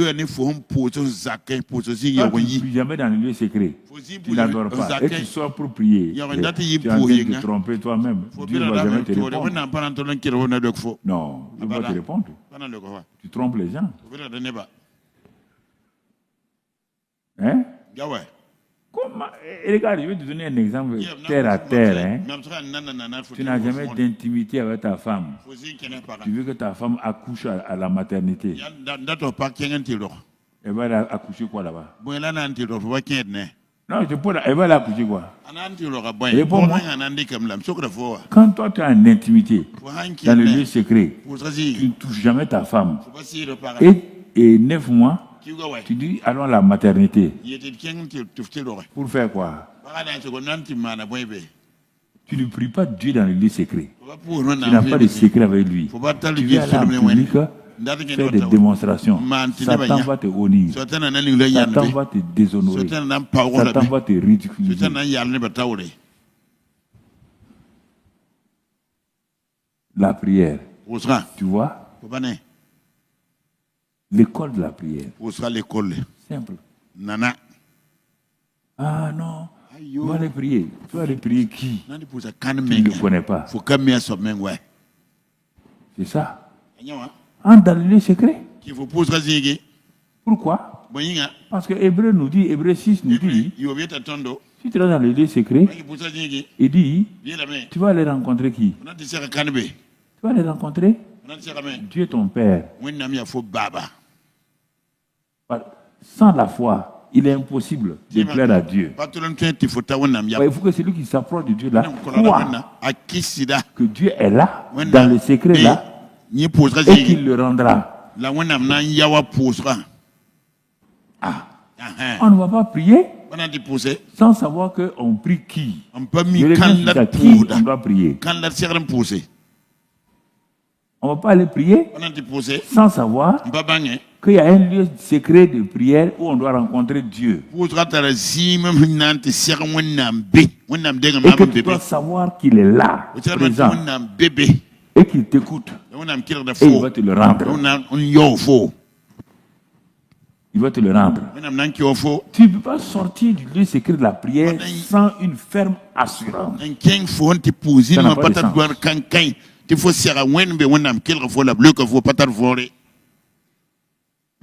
tu ne pries jamais dans le lieu secret, tu n'adores pas. Et tu sors pour prier. Tu es en train de te tromper toi-même. Dieu ne va jamais te répondre. Non, Dieu va te répondre. Tu trompes les gens. Hein? Comment? Regarde, je vais te donner un exemple terre à terre. Hein? Tu n'as jamais d'intimité avec ta femme. Tu veux que ta femme accouche à la maternité. Elle va accoucher quoi là-bas? Non, elle va l'accoucher quoi. Réponds-moi. Quand toi tu es en intimité, dans le lieu secret, tu ne touches jamais ta femme. Et 9 mois, tu dis allons à la maternité. Pour faire quoi? Tu ne pries pas Dieu dans le lieu secret. Tu n'as pas de secret avec lui. Tu viens à la public, faire des démonstrations. Satan va te honir. Satan va te déshonorer. Satan va te ridiculiser. La prière. Tu vois? L'école de la prière. Simple. Ah non. Tu vas aller prier. Tu vas aller prier qui? Tu ne le connais pas. C'est ça. Entre dans le lieu secret. Pourquoi? Parce que Hébreu nous dit, Hébreu 6 nous dit, si tu es dans le lieu secret, il dit, tu vas aller rencontrer qui? Tu vas aller rencontrer Dieu ton Père. Sans la foi, il est impossible de plaire à Dieu. Il faut que celui qui s'approche de Dieu là croit que Dieu est là, dans le secret là, et qu'il le rendra. On ne va pas prier sans savoir qu'on prie qui. Qui on doit prier. On ne va pas aller prier sans savoir qu'il y a un lieu secret de prière où on doit rencontrer Dieu. Et que tu dois savoir qu'il est là, présent, et qu'il t'écoute. Et il va te le rendre. Il va te le rendre. Tu ne peux pas sortir du lieu secret de la prière sans une ferme assurance. Ça n'a pas de sens.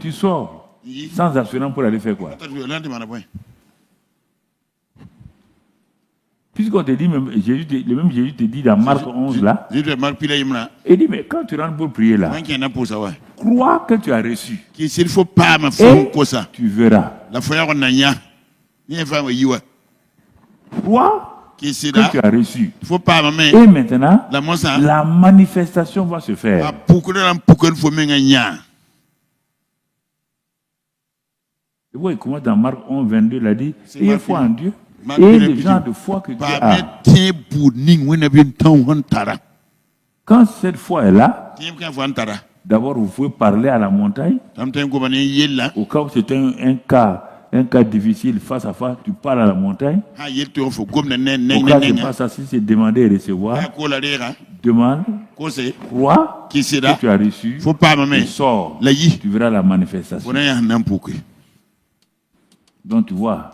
Tu sors sans assurance pour aller faire quoi? Puisqu'on te dit, le même Jésus te dit dans Marc 11 là, il dit, mais quand tu rentres pour prier là, crois que tu as reçu. Et tu verras. Crois que tu as reçu. Et maintenant, la manifestation va se faire. Et vous voyez comment dans Marc 11, 22, il a dit, ayez foi en Dieu. Et le genre de foi que Dieu a. Quand cette foi est là, d'abord vous pouvez parler à la montagne. Au cas où c'est un cas difficile face à face, tu parles à la montagne. Au cas où c'est pas ça, si c'est demander et recevoir, demande, crois que tu as reçu, et sors, tu verras la manifestation. Donc tu vois.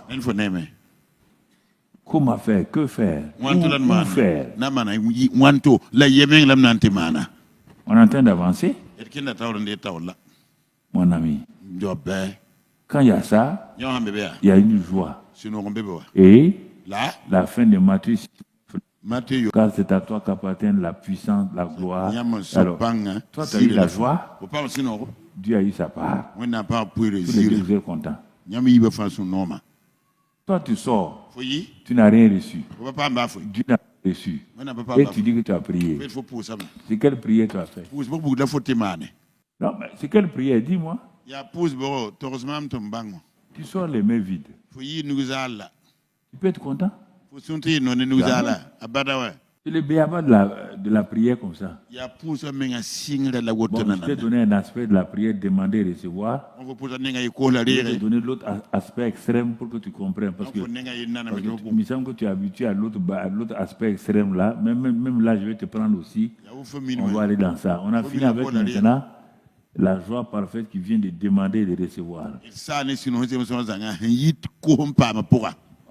Comment faire? Que faire? Où faire? On est en train d'avancer. Mon ami. Quand il y a ça, il y a une joie. Et la fin de Matthieu, car c'est à toi qu'appartient la puissance, la gloire. Alors, toi tu as eu la joie, Dieu a eu sa part. Tous les deux vous êtes contents. Toi tu sors, tu n'as rien reçu. Dieu n'a pas reçu. Et tu dis que tu as prié. C'est quelle prière tu as fait? Non, mais c'est quelle prière? Dis-moi. Tu sors les mains vides. Tu peux être content? C'est le béaba de la prière comme ça. Bon, je t'ai donné un aspect de la prière, demander et recevoir. Je t'ai donné l'autre aspect extrême pour que tu comprennes. Parce que il me semble que tu es habitué à l'autre aspect extrême là. Même là, je vais te prendre aussi. On va aller dans ça. On a fini avec maintenant la joie parfaite qui vient de demander et de recevoir.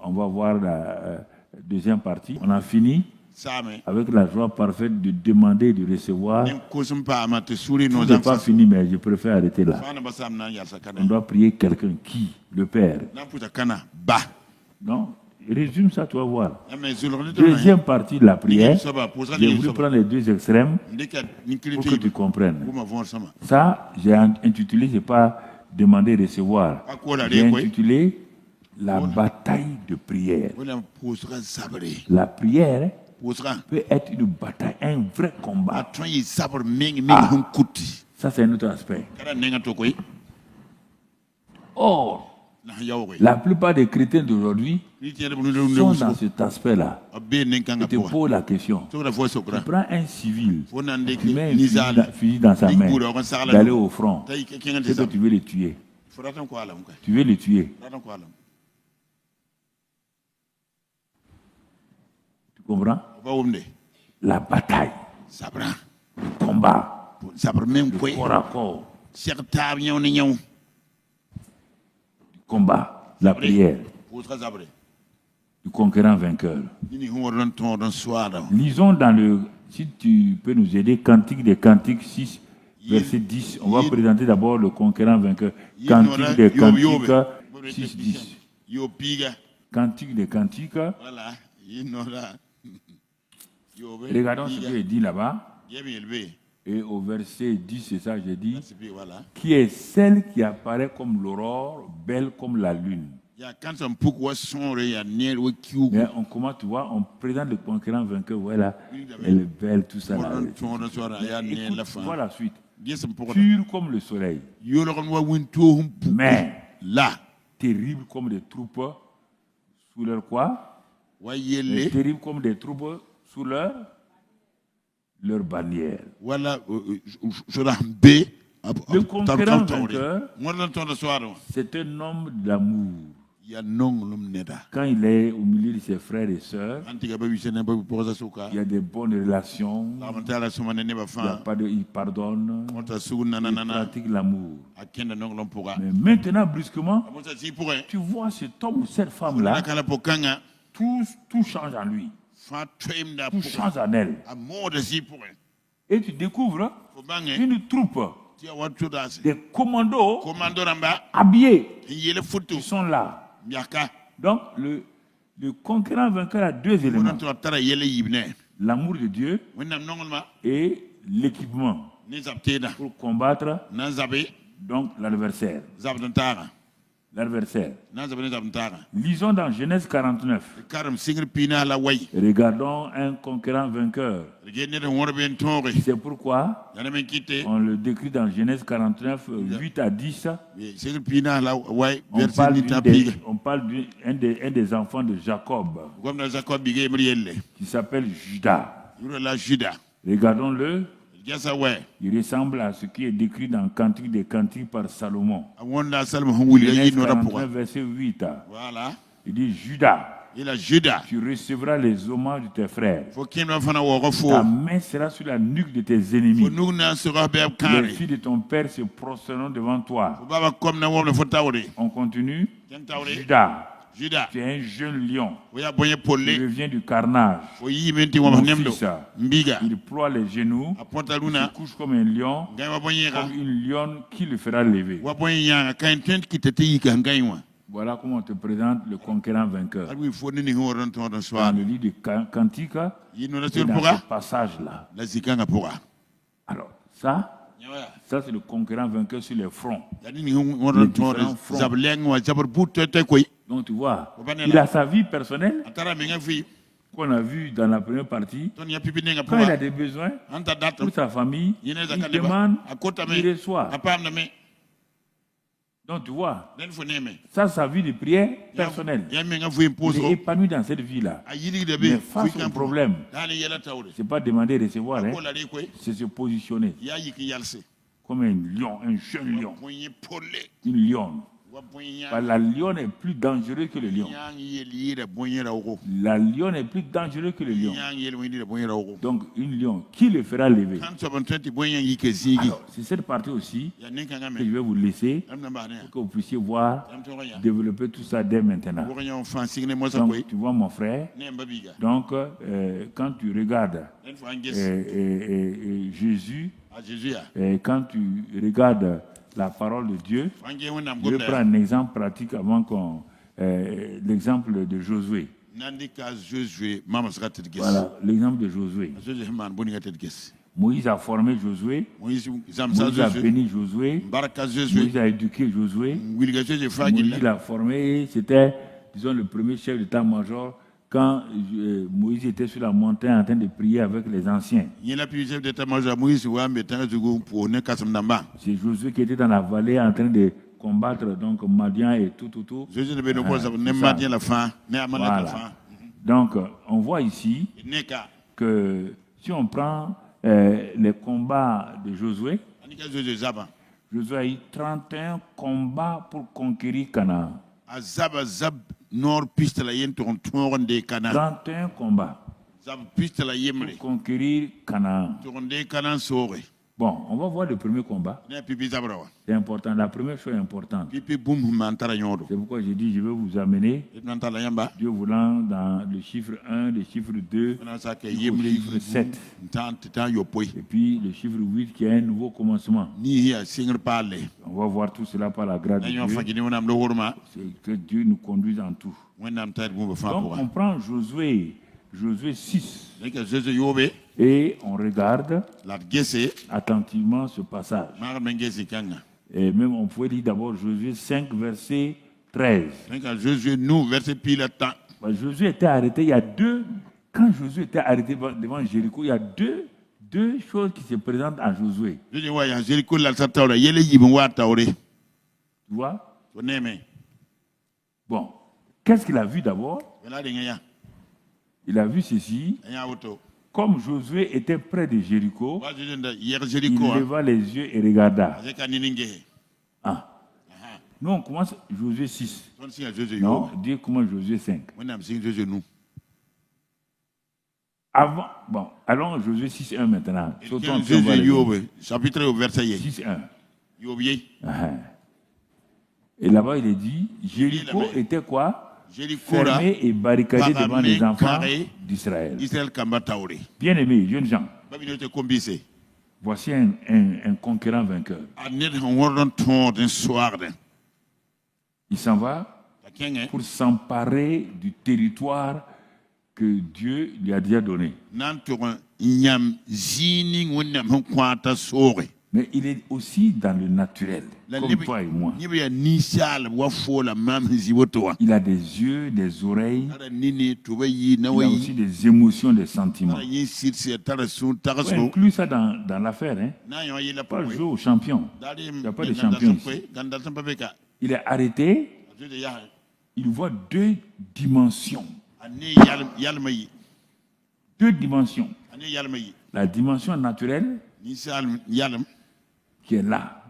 On va voir la deuxième partie. On a fini avec la joie parfaite de demander et de recevoir. Tout n'est pas fini, mais je préfère arrêter là. On doit prier quelqu'un qui? Le Père. Non, résume ça, tu vas voir. Deuxième partie de la prière, j'ai voulu prendre les deux extrêmes pour que tu comprennes. Ça, j'ai intitulé, c'est pas demander et recevoir. J'ai intitulé la bataille de prière. La prière peut être une bataille, un vrai combat. Ça, c'est un autre aspect. Or, la plupart des chrétiens d'aujourd'hui sont dans cet aspect-là. Je te pose la question. Tu prends un civil, tu mets un fusil dans sa main, d'aller au front. C'est que tu veux le tuer. Tu veux le tuer. Tu comprends? La bataille, le combat, le corps à corps. Combat, la prière, du conquérant vainqueur. Lisons dans le, si tu peux nous aider, Cantique des Cantiques 6, verset 10. On va présenter d'abord le conquérant vainqueur. Cantique des Cantiques 6, 10. Cantique des Cantiques. Regardons ce qu'il est dit là-bas. Et au verset 10, c'est ça que j'ai dit, qui est celle qui apparaît comme l'aurore, belle comme la lune. Mais on commence, tu vois, on présente le conquérant vainqueur, voilà, elle est belle, tout ça. Là. Écoute, voilà la suite. Pure comme le soleil. Mais terrible comme des troupes sous leur quoi? Terrible comme des troupes sous leur bannière. Le conquérant vainqueur, c'est un homme d'amour. Quand il est au milieu de ses frères et sœurs, il y a des bonnes relations, il pardonne, il pratique l'amour. Mais maintenant, brusquement, tu vois cet homme ou cette femme-là, tout change en lui. Tout change en elle. Et tu découvres une troupe, des commandos habillés qui sont là. Donc, le conquérant vainqueur a deux éléments. L'amour de Dieu et l'équipement pour combattre donc l'adversaire. Lisons dans Genèse 49. Regardons un conquérant vainqueur. C'est pourquoi on le décrit dans Genèse 49, 8 à 10. On parle d'un des enfants de Jacob qui s'appelle Judas. Regardons-le. Il ressemble à ce qui est décrit dans Cantique des Cantiques par Salomon. Genèse 49, verset 8. Il dit Judas, tu recevras les hommages de tes frères. Ta main sera sur la nuque de tes ennemis. Les filles de ton père se prosterneront devant toi. On continue. Judas, tu es un jeune lion. Il revient du carnage. Mon fils, il ploie les genoux. Il se couche comme un lion, comme une lionne qui le fera lever. Voilà comment on te présente le conquérant vainqueur. Dans le livre de Cantique, et dans ce passage-là. Alors, ça c'est le conquérant vainqueur sur les fronts. Les différents fronts. Donc tu vois, il a sa vie personnelle qu'on a vu dans la première partie. Quand il a des besoins pour sa famille, il demande, il reçoit. Donc tu vois, ça c'est sa vie de prière personnelle. Il est épanoui dans cette vie-là. Mais face au problème, ce n'est pas demander et recevoir, c'est se positionner comme un lion, un jeune lion, une lionne. La lionne est plus dangereuse que le lion. La lionne est plus dangereuse que le lion. Donc, une lion, qui le fera lever? Alors, c'est cette partie aussi que je vais vous laisser pour que vous puissiez voir, développer tout ça dès maintenant. Donc, tu vois mon frère, donc, quand tu regardes Jésus, quand tu regardes la parole de Dieu, je vais prendre un exemple pratique avant qu'on... l'exemple de Josué. Voilà, l'exemple de Josué. Moïse a formé Josué. Moïse a béni Josué. Moïse a éduqué Josué. Moïse l'a formé. C'était disons, le premier chef d'état-major quand Moïse était sur la montagne en train de prier avec les anciens. C'est Josué qui était dans la vallée en train de combattre donc Madian et tout. Voilà. Donc, on voit ici que si on prend les combats de Josué, Josué a eu 31 combats pour conquérir Canaan. 31 combats pour conquérir Canaan. Bon, on va voir le premier combat. C'est important. La première chose importante. C'est pourquoi j'ai dit je vais vous amener, Dieu voulant, dans le chiffre 1, le chiffre 2, le chiffre 7. Et puis le chiffre 8 qui est un nouveau commencement. On va voir tout cela par la grâce de Dieu. C'est que Dieu nous conduise en tout. Donc on prend Josué 6. Et on regarde attentivement ce passage. Et même on pouvait lire d'abord Josué 5, verset 13. Josué était arrêté, il y a deux. Quand Josué était arrêté devant Jéricho, il y a deux choses qui se présentent à Josué. Tu vois? Bon, qu'est-ce qu'il a vu d'abord? Il a vu ceci. Comme Josué était près de Jéricho, il leva les yeux et regarda. Ah. Nous, on commence Josué 6. Non, Dieu commence Josué 5. Avant, bon, allons Josué 6.1 maintenant. Chapitre au verset 6.1. Et là-bas, il est dit, Jéricho était quoi? Fermé et barricadé devant les enfants d'Israël. Bien aimés, jeunes gens, voici un conquérant vainqueur. Il s'en va pour s'emparer du territoire que Dieu lui a déjà donné. Mais il est aussi dans le naturel, comme toi et moi. Il a des yeux, des oreilles, il a aussi des émotions, des sentiments. On inclut ça dans l'affaire. Hein? Pas jouer au champion. Il n'y a pas de champion ici. Il est arrêté, il voit deux dimensions. Deux dimensions. La dimension naturelle, qui est là,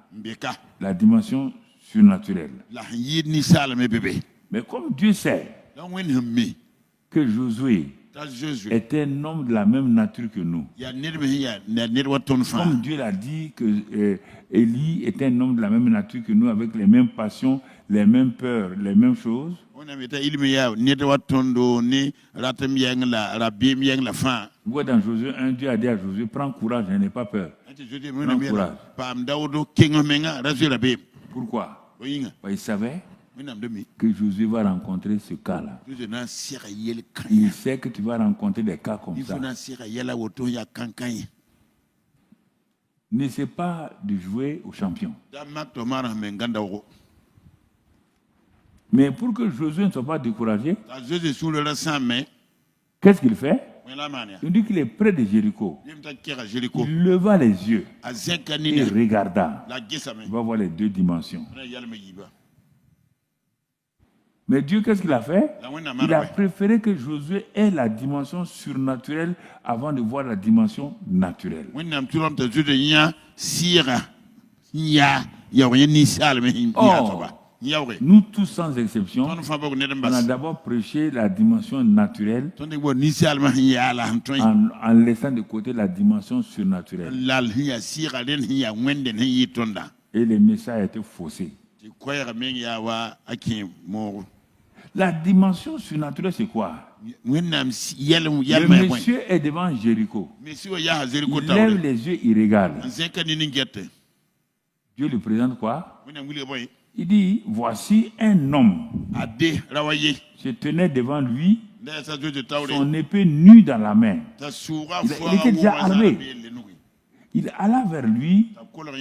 la dimension surnaturelle. Mais comme Dieu sait que Josué était un homme de la même nature que nous, comme Dieu l'a dit que Élie était un homme de la même nature que nous, avec les mêmes passions, les mêmes peurs, les mêmes choses, dans Josué 1, Dieu a dit à Josué, prends courage, je n'ai pas peur. Prends courage. Pourquoi? Il savait que Josué va rencontrer ce cas-là. Il sait que tu vas rencontrer des cas comme ça. N'essaie pas de jouer au champion. Mais pour que Josué ne soit pas découragé, qu'est-ce qu'il fait? Il dit qu'il est près de Jéricho. Il leva les yeux et regarda. Il va voir les deux dimensions. Mais Dieu, qu'est-ce qu'il a fait? Il a préféré que Josué ait la dimension surnaturelle avant de voir la dimension naturelle. Nous tous sans exception, on a d'abord prêché la dimension naturelle en laissant de côté la dimension surnaturelle. Et les messages étaient faussés. La dimension surnaturelle, c'est quoi? Le monsieur est devant Jéricho. Il lève les yeux, il regarde. Dieu lui présente quoi? Il dit, voici un homme. Se tenait devant lui, son épée nue dans la main. Il était déjà armé. Il alla vers lui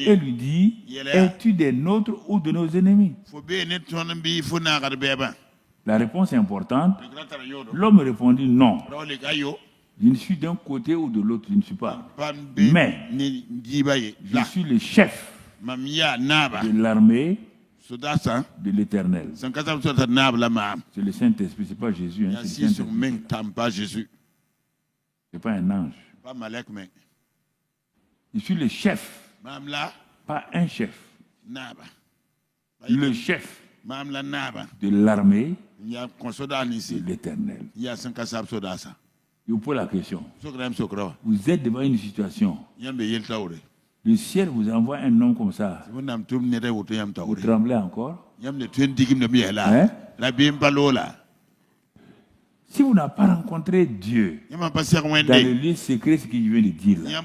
et lui dit, es-tu des nôtres ou de nos ennemis? La réponse est importante. L'homme répondit non. Je ne suis d'un côté ou de l'autre, je ne suis pas. Mais je suis le chef de l'armée de l'Éternel. C'est le Saint-Esprit, ce n'est pas Jésus. Hein, c'est Jésus. Ce n'est pas un ange. Je suis le chef, pas un chef. Le chef de l'armée de l'Éternel. Je vous pose la question. Vous êtes devant une situation. Le ciel vous envoie un homme comme ça. Vous tremblez encore? Hein? Si vous n'avez pas rencontré Dieu dans le lieu secret, ce que je viens de dire là,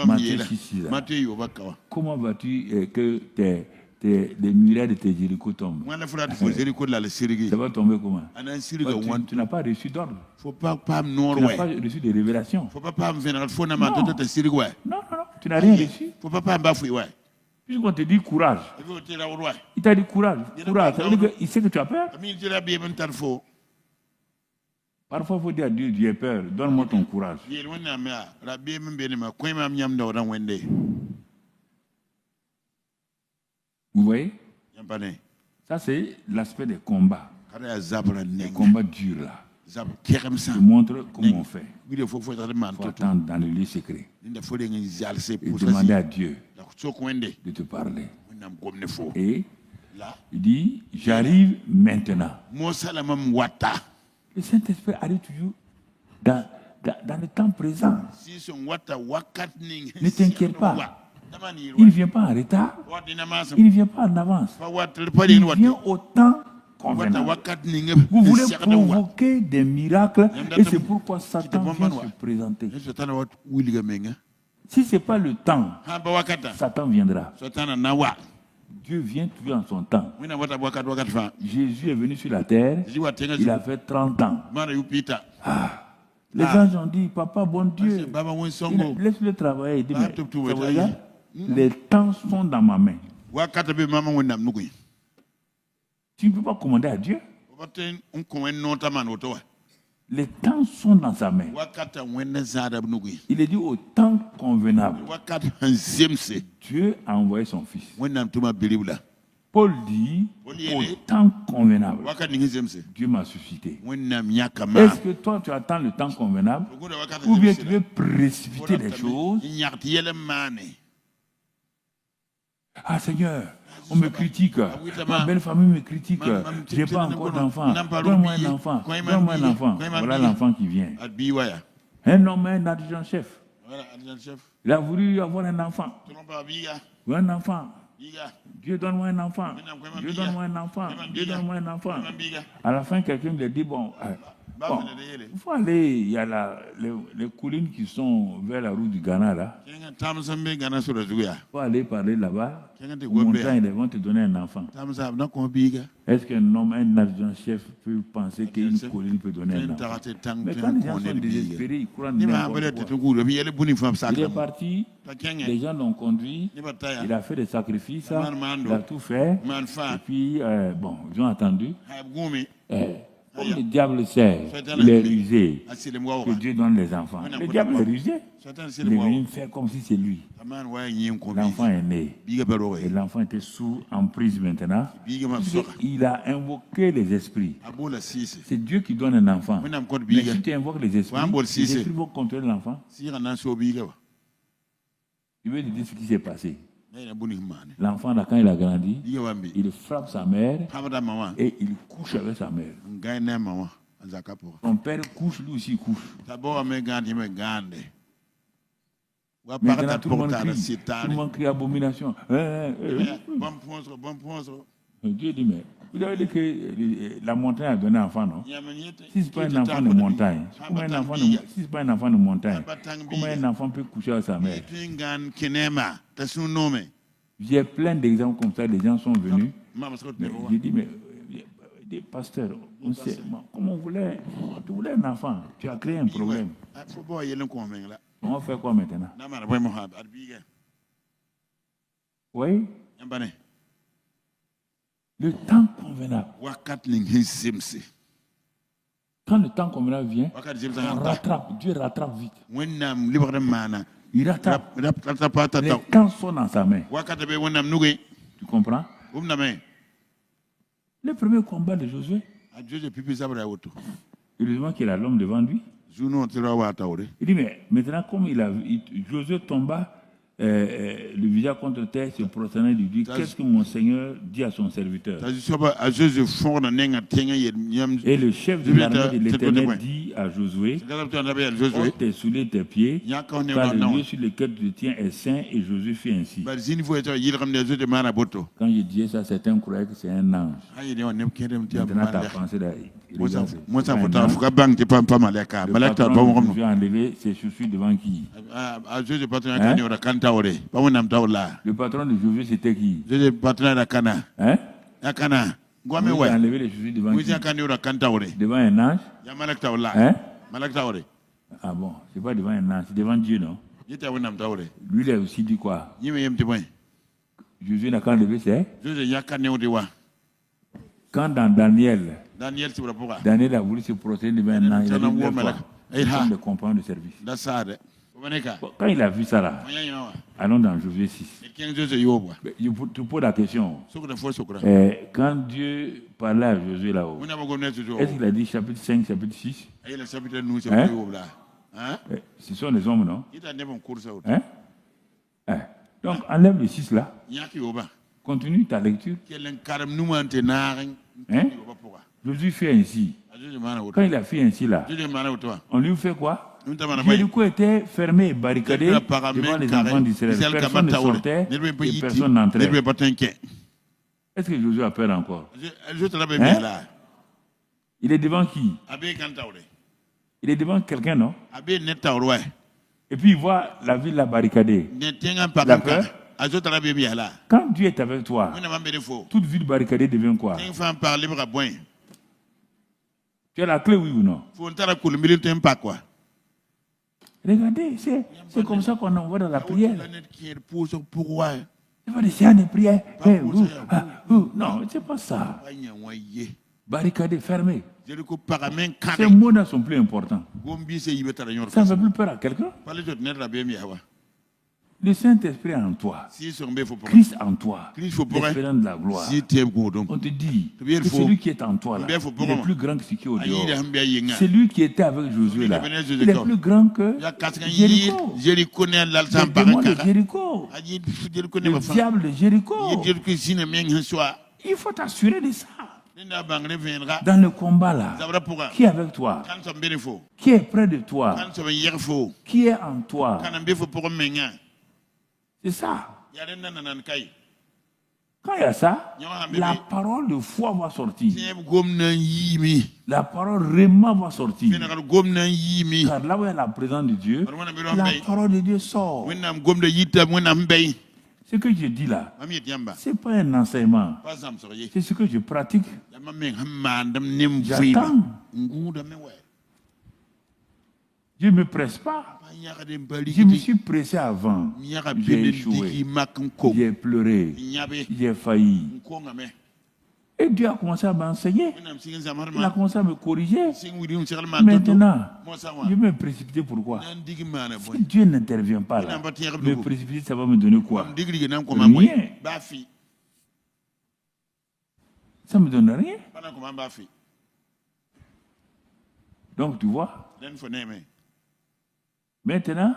Matthieu 6, comment vas-tu que les murailles de tes Jéricho tombent? Ça va tomber comment? Tu n'as pas reçu d'ordre. Tu n'as pas reçu de révélation. Non, tu n'as rien reçu. Puisqu'on te dit courage. Il t'a dit courage. Courage, ça veut dire qu'il sait que tu as peur. Parfois, il faut dire à Dieu, j'ai peur, donne-moi ton courage. Vous voyez? Ça, c'est l'aspect des combats. Les combats durs là. Je montre comment on fait. Il faut attendre dans le lieu secret. Et demander à Dieu de te parler. Et il dit, j'arrive maintenant. Le Saint-Esprit arrive toujours dans le temps présent. Ne t'inquiète pas. Il ne vient pas en retard. Il ne vient pas en avance. Il vient au temps convenable. Vous voulez provoquer des miracles et c'est pourquoi Satan vient se présenter. Si ce n'est pas le temps, Satan viendra. Dieu vient toujours en son temps. Jésus est venu sur la terre, il a fait 30 ans. Les anges ont dit, papa, bon Dieu, laisse-le travailler. Il dit, mais, les temps sont dans ma main. Tu ne peux pas commander à Dieu. Les temps sont dans sa main. Il est dit au temps convenable. Dieu a envoyé son fils. Paul dit au temps convenable. Dieu m'a suscité. Est-ce que toi tu attends le temps convenable ou bien tu veux précipiter les choses? Ah Seigneur, on me critique, ma belle famille me critique, je n'ai pas encore d'enfant, donne-moi un enfant, donne-moi un enfant. Voilà l'enfant qui vient. Un homme, un adjudant-chef. Il a voulu avoir un enfant. Un enfant. Dieu donne-moi un enfant. Dieu donne-moi un enfant. Dieu donne-moi un enfant. À la fin, quelqu'un lui dit, bon, il faut aller, il y a les collines qui sont vers la route du Ghana là. Il faut aller parler là-bas. Aux montagnes, ils vont te donner un enfant. Est-ce qu'un homme, un adjudant-chef peut penser qu'une colline peut donner un enfant? Mais quand les gens sont désespérés, ils croient n'importe quoi. Il est parti, les gens l'ont conduit, il a fait des sacrifices, il a tout fait. Et puis, bon, ils ont attendu. Comme le diable sait, il est rusé, que Dieu donne les enfants. Le diable est rusé. Il est venu faire comme si c'est lui. L'enfant est né. Et l'enfant était sous emprise maintenant. Il a invoqué les esprits. C'est Dieu qui donne un enfant. Mais si tu invoques les esprits vont contrôler l'enfant. Je vais te dire ce qui s'est passé. L'enfant, là, quand il a grandi, il frappe sa mère et il couche avec sa mère. Son père couche, lui aussi couche. Maintenant, tout le monde crie abomination. Dieu dit, mais vous avez dit que la montagne a donné un enfant, non? Si ce n'est pas un enfant de montagne, si ce n'est pas un enfant de montagne, comment un enfant peut coucher avec sa mère? J'ai plein d'exemples comme ça, les gens sont venus. J'ai dit, mais des pasteurs, on sait, comment tu voulais un enfant, tu as créé un problème. On va faire quoi maintenant? Oui? Le temps convenable. Quand le temps comme là vient, on rattrape. Dieu rattrape vite. Il rattrape. Les temps sont dans sa main. Tu comprends? Le premier combat de Josué, heureusement qu'il a l'homme devant lui. Il dit, mais maintenant, comme Josué tomba, le visage contre terre, se prosternait, lui dit, qu'est-ce que mon Seigneur dit à son serviteur? Et le chef de l'armée de l'Éternel dit à Josué, ôte tes souliers, tes pieds, car le lieu sur lequel tu te tiens est saint, et Josué fit ainsi. Quand je disais ça, certains croyaient que c'est un ange. Maintenant, tu as pensé d'ailleurs. Le patron de Josué a enlevé ses chaussures devant qui? Le patron de Josué, c'était qui? Hein? Il a enlevé les chaussures devant qui? Devant un ange? Hein? Ah bon, c'est pas devant un ange, c'est devant Dieu, non? Lui, il a aussi dit quoi? Josué n'a qu'à enlever ses? Quand dans Daniel a voulu se protéger devant un ange, il a dit comme des compagnons de service. Quand il a vu ça là, allons dans Josué 6. Je te pose la question. Quand Dieu parlait à Josué là-haut, est-ce qu'il a dit chapitre 5, chapitre 6? Hein? Ce sont les hommes, non? Hein? Donc enlève le 6 là. Continue ta lecture. Hein? Josué fait ainsi. Quand il a fait ainsi là, on lui fait quoi? Jéricho était fermé et barricadé devant les enfants d'Israël. Personne ne sortait et personne n'entrait. Est-ce que Josué a peur encore? Hein? Il est devant qui? Il est devant quelqu'un, non? Et puis il voit la ville la barricadée. La peur? Quand Dieu est avec toi, toute ville barricadée devient quoi? Tu as la clé, oui ou non? Regardez, c'est comme ça qu'on envoie dans la prière. C'est pas des séances de prière. Non, c'est pas ça. Barricadé, fermé. Ces mots-là sont plus importants. Ça ne fait plus peur à quelqu'un. Le Saint-Esprit en toi, Christ en toi, l'espérance de la gloire. On te dit que celui qui est en toi, là, il est plus grand que ce qui est au dehors. Celui qui était avec Josué, là, il est plus grand que Jéricho. Le démon de Jéricho. Le diable de Jéricho. Il faut t'assurer de ça. Dans le combat là, qui est avec toi? Qui est près de toi? Qui est en toi? C'est ça. Quand il y a ça, la parole de foi va sortir. La parole vraiment va sortir. Car là où il y a la présence de Dieu, la parole de Dieu sort. Ce que je dis là, ce n'est pas un enseignement. C'est ce que je pratique. J'attends. Je ne me presse pas. Je me suis pressé avant. J'ai échoué. J'ai pleuré. J'ai failli. Et Dieu a commencé à m'enseigner. Il a commencé à me corriger. Maintenant, je vais me précipiter. Pourquoi? Si Dieu n'intervient pas là, me précipiter, ça va me donner quoi? Rien. Ça ne me donne rien. Donc, tu vois. Maintenant,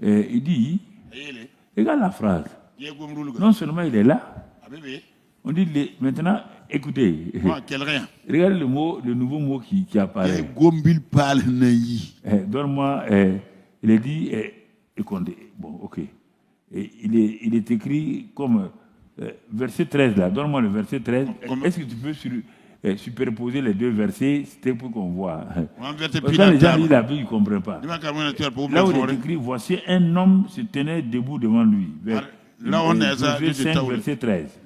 il dit, regarde la phrase. Non seulement il est là, on dit maintenant, écoutez, regardez le nouveau mot qui apparaît. Donne-moi, il est dit, écoutez, bon, ok. Il est écrit comme verset 13 là. Donne-moi le verset 13. Est-ce que tu peux superposer les deux versets, c'était pour qu'on voit. Parce que quand les gens lisent la Bible, ils ne comprennent pas. Là où il est écrit, voici un homme se tenait debout devant lui. Josué 5, verset 13.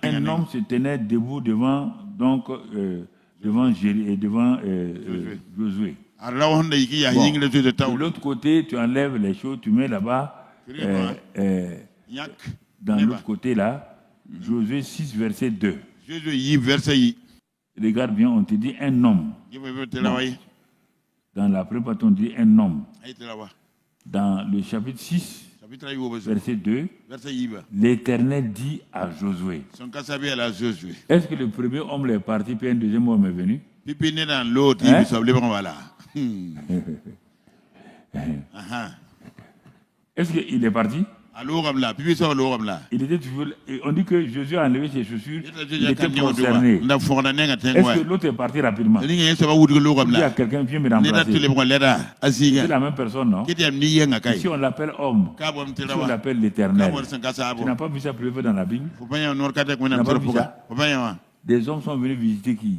Un homme se tenait debout devant Josué. Bon. De l'autre côté, tu enlèves les choses, tu mets là-bas, dans l'autre côté là, Josué 6, verset 2. Regarde bien, on te dit un homme. Non. Dans la préparation, on dit un homme. Dans le chapitre 6, verset 2, l'Éternel dit à Josué. Est-ce que le premier homme est parti puis un deuxième homme est venu? Est-ce qu'il est parti? Il était toujours, on dit que Jésus a enlevé ses chaussures, il était concerné. Est-ce que l'autre est parti rapidement? Il y a quelqu'un qui vient me remplacer. C'est la même personne, non? Ici on l'appelle homme, ici on l'appelle l'Éternel. Tu n'as pas vu ça prévu dans la Bible? Tu n'as pas vu ça? Des hommes sont venus visiter qui?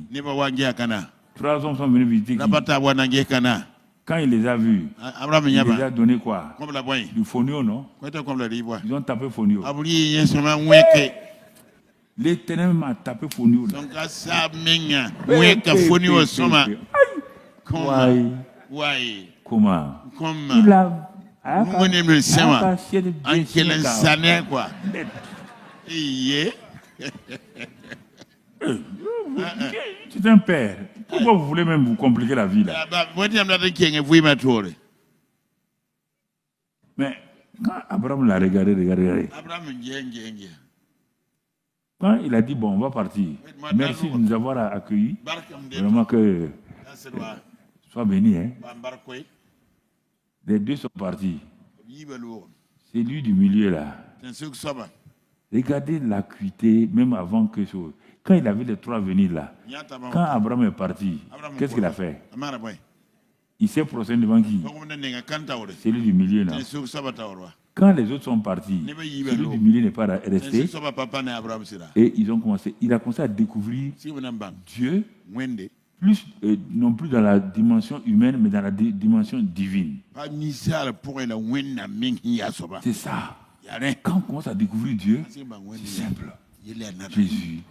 3 hommes sont venus visiter qui? Quand il les a vus, il les a donné quoi? Du fonio, non? Ils ont tapé fonio. L'Éternel m'a tapé fonio. Comment? Il a c'est un père. Pourquoi vous voulez même vous compliquer la vie là? Mais quand Abraham l'a regardé, quand il a dit bon, on va partir, merci de nous avoir accueillis, vraiment que sois béni. Hein? Les deux sont partis. C'est lui du milieu là. Regardez l'acuité, même avant que ce... Quand il a vu les 3 venir là, quand Abraham est parti, qu'est-ce qu'il a fait? Il s'est prosterné devant qui? Celui du milieu là. Quand les autres sont partis, celui du milieu n'est pas resté. Et il a commencé à découvrir Dieu, plus, non plus dans la dimension humaine, mais dans la dimension divine. C'est ça. Quand on commence à découvrir Dieu, c'est simple. Jésus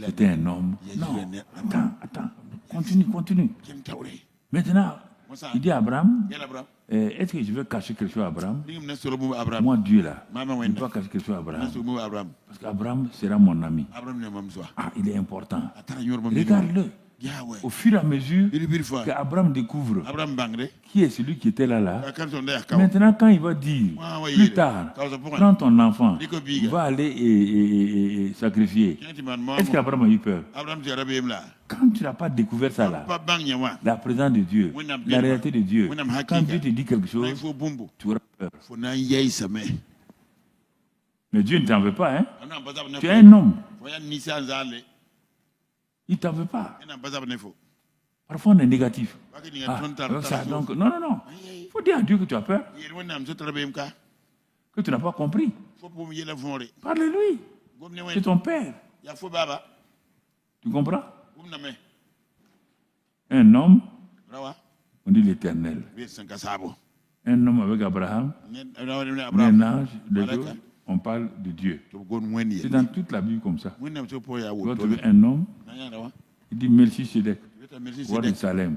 était un homme. Non, attends. Continue. Maintenant, il dit à Abraham, est-ce que je veux cacher quelque chose à Abraham? Moi, Dieu là, je ne veux pas cacher quelque chose à Abraham. Parce qu'Abraham sera mon ami. Ah, il est important. Regarde-le. Au fur et à mesure qu'Abraham découvre qui est celui qui était là, maintenant quand il va dire plus tard, prends ton enfant, va aller et sacrifier, est-ce qu'Abraham a eu peur? Quand tu n'as pas découvert ça là, la présence de Dieu, la réalité de Dieu, quand Dieu te dit quelque chose, tu auras peur. Mais Dieu ne t'en veut pas, hein? Tu es un homme. Il ne t'en veut pas. Parfois, on est négatif. Donc, non. Il faut dire à Dieu que tu as peur. Que tu n'as pas compris. Parle-lui. C'est ton père. Tu comprends? Un homme, on dit l'Éternel. Un homme avec Abraham, un ange, les deux, on parle de Dieu. C'est dans toute la Bible comme ça. Tu vas trouver un homme, il dit Melchisedec, roi de Salem.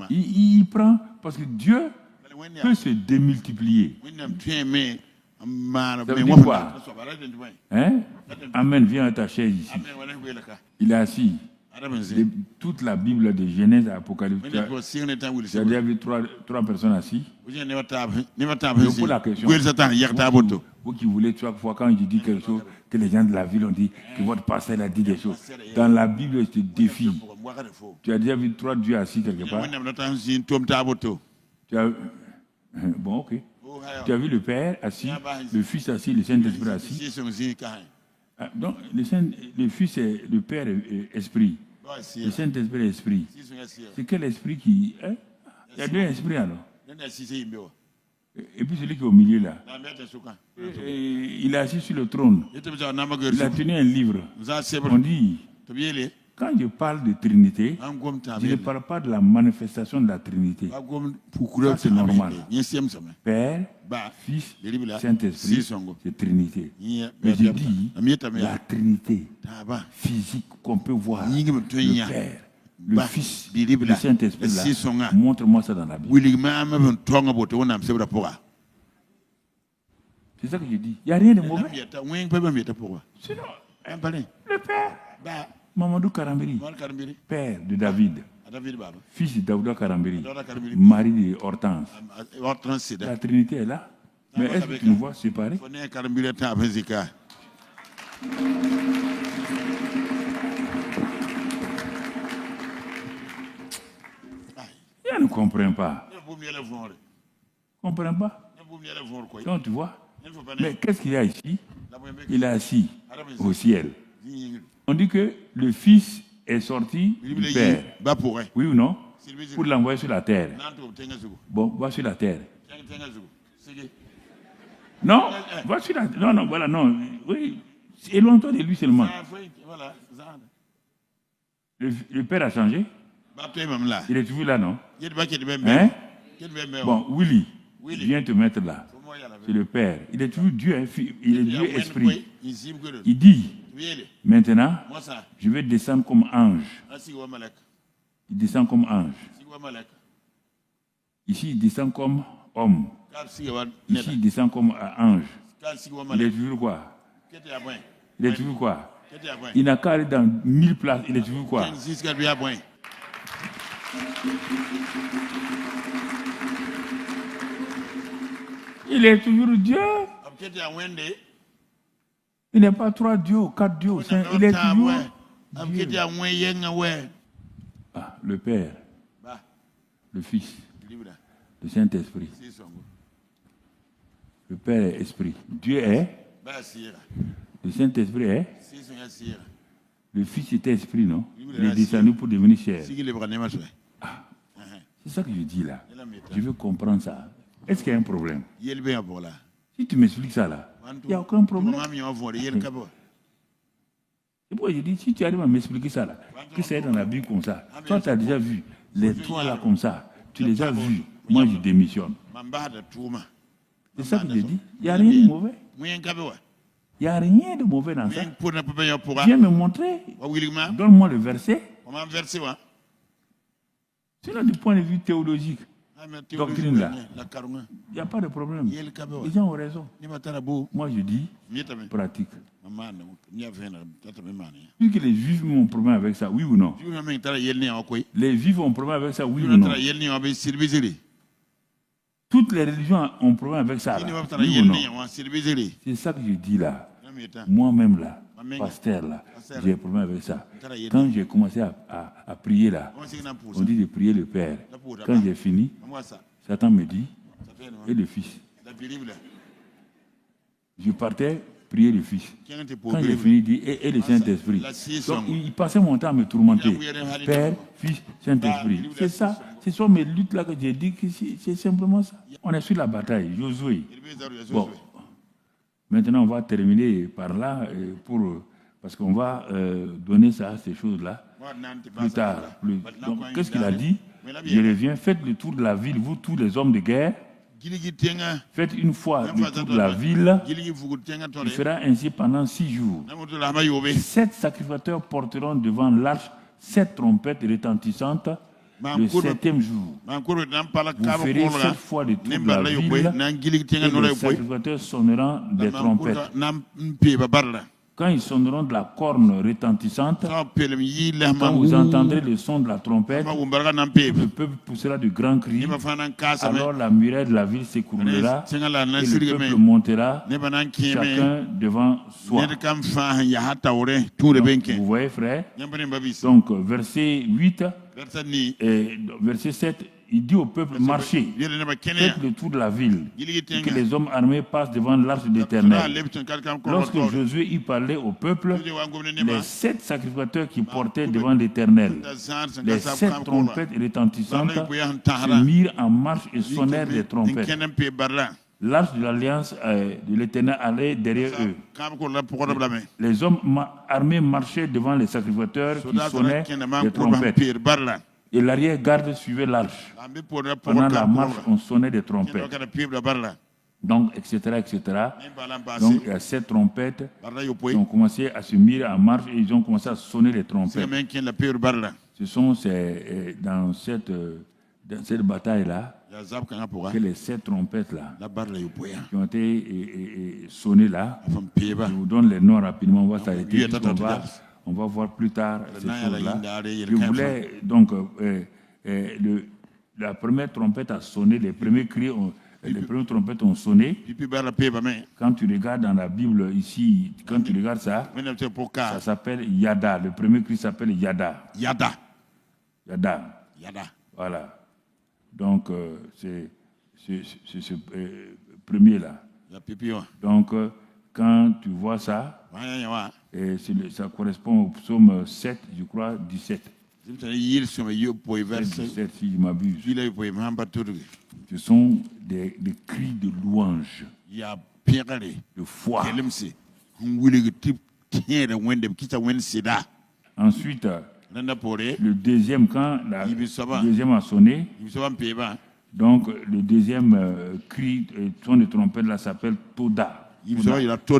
Il prend, parce que Dieu peut se démultiplier. Ça veut dire quoi? Hein? Amen, viens à ta chaise ici. Il est assis. Toute la Bible de Genèse à Apocalypse, tu as déjà vu 3 personnes assises. Je pose la question. Vous qui voulez chaque fois quand je dis quelque chose, que les gens de la ville ont dit que votre pasteur a dit des choses. Dans la Bible, je te défie. Tu as déjà vu 3 dieux assis quelque part? Bon, ok. Tu as vu le Père assis, le Fils assis, le Saint-Esprit assis. Donc, le Fils et le Père est Esprit. Le Saint-Esprit est Esprit. C'est quel esprit qui... Hein? Il y a 2 esprits alors. Et puis celui qui est au milieu là. Il est assis sur le trône. Il a tenu un livre. On dit... Quand je parle de Trinité, je ne parle pas de la manifestation de la Trinité. Ça, c'est normal. Père, Fils, Saint-Esprit, c'est Trinité. Mais je dis la Trinité physique qu'on peut voir. Le Père, le Fils, le Saint-Esprit, là. Montre-moi ça dans la Bible. C'est ça que je dis. Il n'y a rien de mauvais. Sinon, Le père. Mamadou Karambiri. Père de David. Fils de Daouda Karambiri. Mari de Hortense. La Trinité est là. Mais est-ce que tu nous vois séparés? Je ne comprends pas. Comprends pas. Donc tu vois. Mais qu'est-ce qu'il y a ici? Il est assis au ciel. On dit que le Fils est sorti du Père. Oui ou non? Pour l'envoyer sur la terre. Bon, va sur la terre. Non, va sur la terre. Non, non, voilà, non. Oui, éloigne-toi de lui seulement. Le Père a changé? Il est toujours là, non? Hein? Bon, Willy, viens te mettre là. C'est le Père. Il est toujours Dieu, il est Dieu esprit. Il dit, maintenant, je vais descendre comme ange. Il descend comme ange. Ici, il descend comme homme. Ici, il descend comme ange. Il est toujours quoi? Il est toujours quoi? Il n'a qu'à aller dans 1000 places. Il est toujours quoi? Il est toujours Dieu. Il n'est pas 3 dieux, 4 dieux, 5. Il est toujours Dieu. Ah, le Père, le Fils, le Saint-Esprit. Le Père est esprit. Dieu est. Le Saint-Esprit est. Le Fils était esprit, non? Il est descendu pour devenir chair. Ah, c'est ça que je dis là. Je veux comprendre ça. Est-ce qu'il y a un problème? Si tu m'expliques ça là, il n'y a aucun problème. C'est pourquoi je dis, si tu arrives à m'expliquer ça là, que c'est dans la Bible comme ça, toi tu as déjà vu les trois là comme ça, tu les as vus, moi je démissionne. C'est ça que je dis. Il n'y a rien de mauvais. Il n'y a rien de mauvais dans ça. Viens me montrer. Donne-moi le verset. Sinon, du point de vue théologique, doctrine là, il n'y a pas de problème. Les gens ont raison. Moi je dis, pratique. Vu que les Juifs ont un problème avec ça, oui ou non? Les Juifs ont un problème avec ça, oui ou non? Toutes les religions ont un problème avec ça, là, oui ou non? C'est ça que je dis là. Moi-même là, pasteur là, j'ai un problème avec ça. Quand j'ai commencé à prier là, on dit de prier le Père. Quand j'ai fini, Satan me dit, et le Fils. Je partais prier le Fils. Quand j'ai fini, il dit, et le Saint-Esprit. Donc il passait mon temps à me tourmenter. Père, Fils, Saint-Esprit. C'est ça. Ce sont mes luttes là que j'ai dit que c'est simplement ça. On est sur la bataille, Josué. Bon. Maintenant, on va terminer par là parce qu'on va donner ça, ces choses-là, plus tard. Donc, qu'est-ce qu'il a dit? Je reviens, faites le tour de la ville, vous tous les hommes de guerre. Faites une fois le tour de la ville. Il fera ainsi pendant 6 jours. 7 sacrificateurs porteront devant l'arche 7 trompettes retentissantes. Le 7e jour, vous ferez 7 fois le tour de la ville et les sacrificateurs sonneront des trompettes. Quand ils sonneront de la corne retentissante, quand vous entendrez le son de la trompette, le peuple poussera de grands cris, alors la muraille de la ville s'écroulera et le peuple montera, chacun devant soi. Donc, vous voyez, frère? Donc, verset 8 et verset 7, il dit au peuple, marchez, faites le tour de la ville, et que les hommes armés passent devant l'arche de l'Éternel. Lorsque Josué y parlait au peuple, les 7 sacrificateurs qui portaient devant l'Éternel, les 7 trompettes retentissantes se mirent en marche et sonnèrent des trompettes. L'arche de l'alliance de l'Éternel allait derrière eux. Les hommes armés marchaient devant les sacrificateurs qui sonnaient des trompettes. Et l'arrière-garde suivait l'arche. Pendant la marche, on sonnait des trompettes. Donc, etc., etc. Donc, il y a 7 trompettes qui ont commencé à se mettre en marche et ils ont commencé à sonner les trompettes. Ce sont dans cette dans cette bataille-là, que les 7 trompettes-là, qui ont été sonnées là, je vous donne les noms rapidement, on va s'arrêter, on va voir plus tard ces choses-là. Je voulais donc, la première trompette a sonné, les premiers cris les premières trompettes ont sonné. Quand tu regardes dans la Bible ici, quand tu regardes ça, ça s'appelle Yada. Le premier cri s'appelle Yada. Yada. Voilà. Donc, c'est ce premier-là. Donc, quand tu vois ça, ça correspond au psaume 7, je crois, 17. 17, si je m'abuse. Ce sont des cris de louange, de foi. Ensuite, le deuxième, quand le deuxième a sonné, donc le deuxième cri, son de trompette là s'appelle Toda.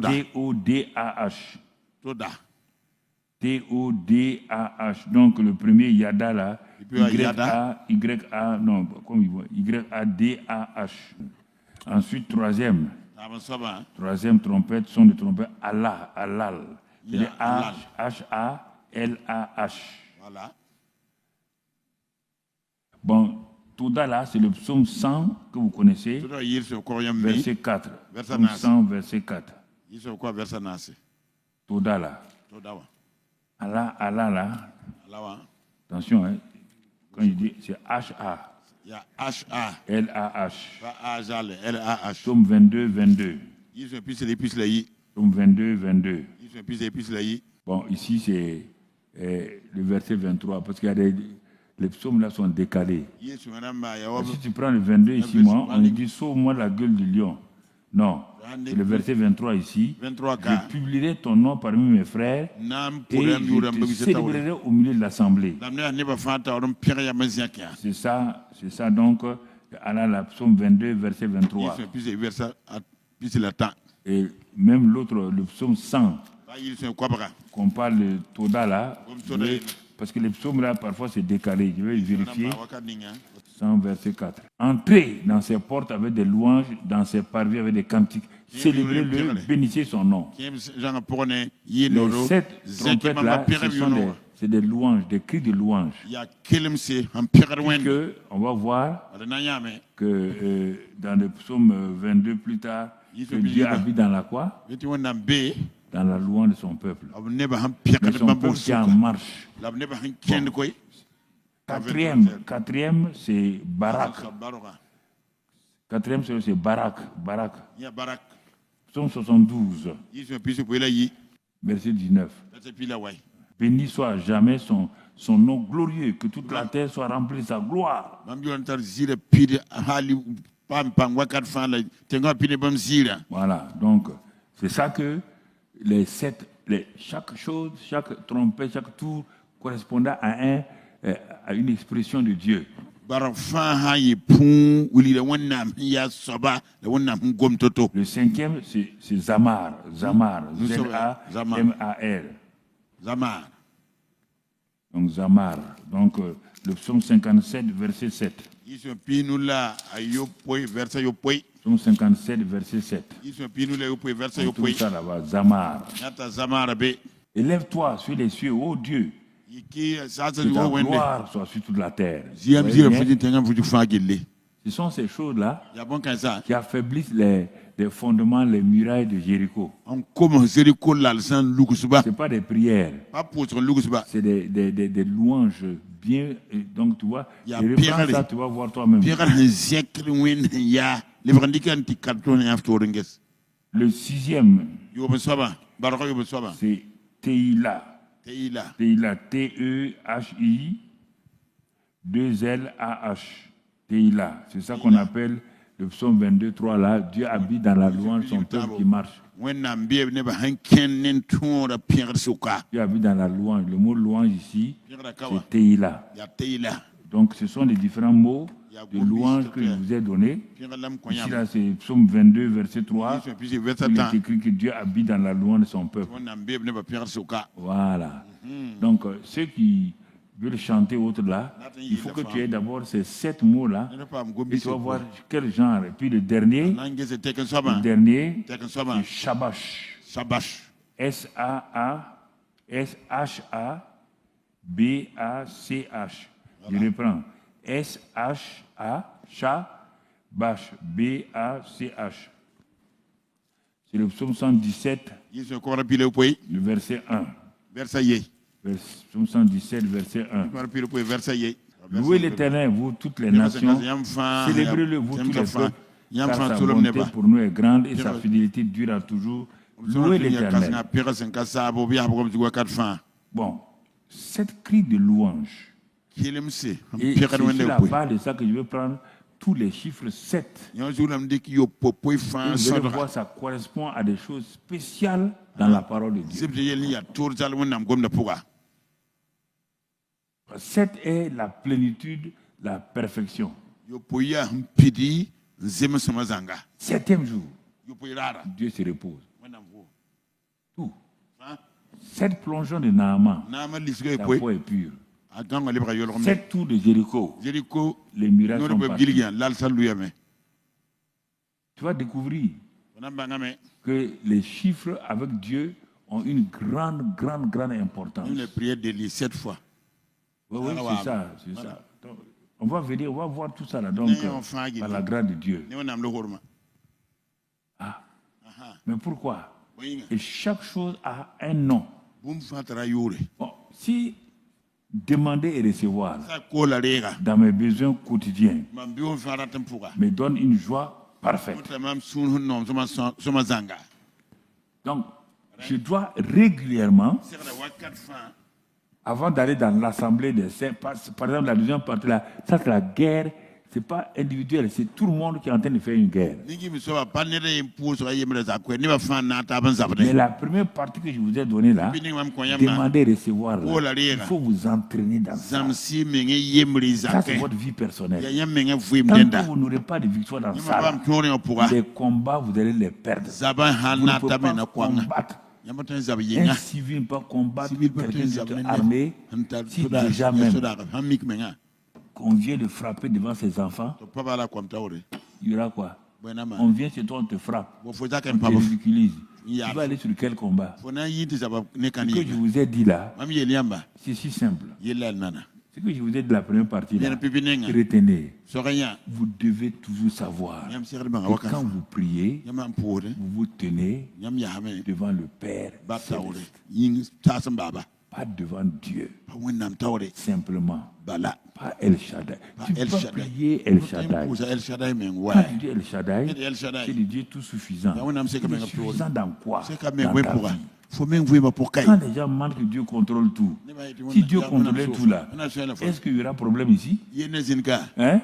T-O-D-A-H. T-O-D-A-H. Donc le premier Yada là, Y-A-D-A-H. Ensuite, troisième trompette, son de trompette, Allah, Alal. C'est H-A-L-A-H. Voilà. Bon, Toda là, c'est le psaume 100 que vous connaissez, verset 4. Psaume 100, verset 4. Toda là. Allah là. Attention, hein. Quand il dit, c'est H-A. L-A-H. Psaume 22, 22. Psaume 22, 22. Bon, ici, c'est le verset 23, parce qu'il y a les psaumes là sont décalés. Si tu prends le 22 ici, on dit sauve-moi la gueule du lion. Non, c'est le verset 23 ici. Je publierai ton nom parmi mes frères et je te célébrerai au milieu de l'assemblée. C'est ça donc, Allah, la psaume 22, verset 23. Et même l'autre, le psaume 100, qu'on parle de Toda là, parce que les psaumes là, parfois c'est décalé. Je vais vérifier. 100, verset 4. Entrez dans ses portes avec des louanges, dans ses parvis avec des cantiques. Célébrez-le, bénissez son nom. Les 7 trompettes là, c'est des louanges, des cris de louanges. Puisque on va voir que dans le psaume 22 plus tard, que Dieu habite dans la quoi? Dans la louange de son peuple. Mais son peuple qui est en marche. Bon. Quatrième, c'est Barak. Quatrième, c'est Barak. Psaume 72, verset 19. Béni soit à jamais son nom glorieux, que toute la terre soit remplie de sa gloire. Voilà, donc c'est ça que chaque chose, chaque trompette, chaque tour correspondait à une expression de Dieu. Le cinquième, c'est Zamar. Z-A-M-A-R. Donc Zamar. Donc le psaume 57, verset 7. Psaume 57, verset 7. On trouve ça là-bas, Zamar. Élève-toi sur les cieux, ô Dieu. Que ta gloire soit sur toute la terre. Ce sont ces choses-là qui affaiblissent les fondements, les murailles de Jéricho. Ce n'est pas des prières. C'est des louanges bien. Donc tu vois, reprends ça, tu vas voir toi-même. Le sixième, c'est Teila. T-E-H-I 2-L-A-H. Teila. C'est ça qu'on appelle le psaume 22, 3 là. Dieu habite dans la louange de son peuple qui marche. Dieu habite dans la louange. Le mot louange ici, c'est Teila. Donc ce sont les différents mots de louange que je vous ai donnés. Ici là, c'est psaume 22, verset 3. Il est écrit que Dieu habite dans la louange de son peuple. Voilà. Donc ceux qui veux le chanter autre là, il faut que tu aies d'abord ces 7 mots-là. Et tu vas voir quel genre. Et puis le dernier, c'est Shabash. S-A-A-S-H-A-B-A-C-H. Je reprends. S-H-A-Shabash. B-A-C-H. C'est le psaume 117, le verset 1. Psaume 117, verset 1. Louez l'Éternel, vous toutes les nations. Célébrez-le, vous tous les peuples. Car sa bonté pour nous est grande et sa fidélité dure à toujours. Louez l'Éternel. Bon, cette cri de louange. Et c'est sur la base de ça que je vais prendre tous les chiffres 7. Vous allez voir, ça correspond à des choses spéciales dans la parole de Dieu. 7 est la plénitude, la perfection. 7e jour, Dieu se repose. Tout. 7 plongeons de Naaman, la peau est pure. 7 tours de Jéricho, les miracles sont partis. Tu vas découvrir que les chiffres avec Dieu ont une grande importance. Les prières d'Élie 7 fois. Oui, c'est ça. Donc, on va voir tout ça là, donc, par la grâce de Dieu. Mais pourquoi? Et chaque chose a un nom. Bon, si demander et recevoir dans mes besoins quotidiens me donne une joie parfaite. Donc, je dois régulièrement, avant d'aller dans l'assemblée des saints, par exemple, la deuxième partie là, ça c'est la guerre, c'est pas individuel, c'est tout le monde qui est en train de faire une guerre. Mais la première partie que je vous ai donnée là, demandez et recevoir là, il faut vous entraîner dans ça. Ça c'est votre vie personnelle. Tant que vous n'aurez pas de victoire dans ça, les combats vous allez les perdre. Vous ne pouvez pas combattre. Un civil ne peut pas combattre quelqu'un de armé si déjà même qu'on vient de frapper devant ses enfants. Il y aura quoi? On vient chez toi, on te frappe, on te ridiculise. Tu vas aller sur quel combat? Ce que je vous ai dit là, c'est si simple. Ce que je vous ai dit de la première partie là, retenez, vous devez toujours savoir que quand vous priez, vous vous tenez devant le Père céleste. Pas devant Dieu, simplement, pas El Shaddai. Tu peux prier El Shaddai. Quand tu dis El Shaddai, c'est le Dieu tout suffisant. Il est suffisant dans quoi? Dans ta vie. Quand les gens demandent que Dieu contrôle tout, si Dieu contrôlait tout là, est-ce qu'il y aura problème ici? Hein?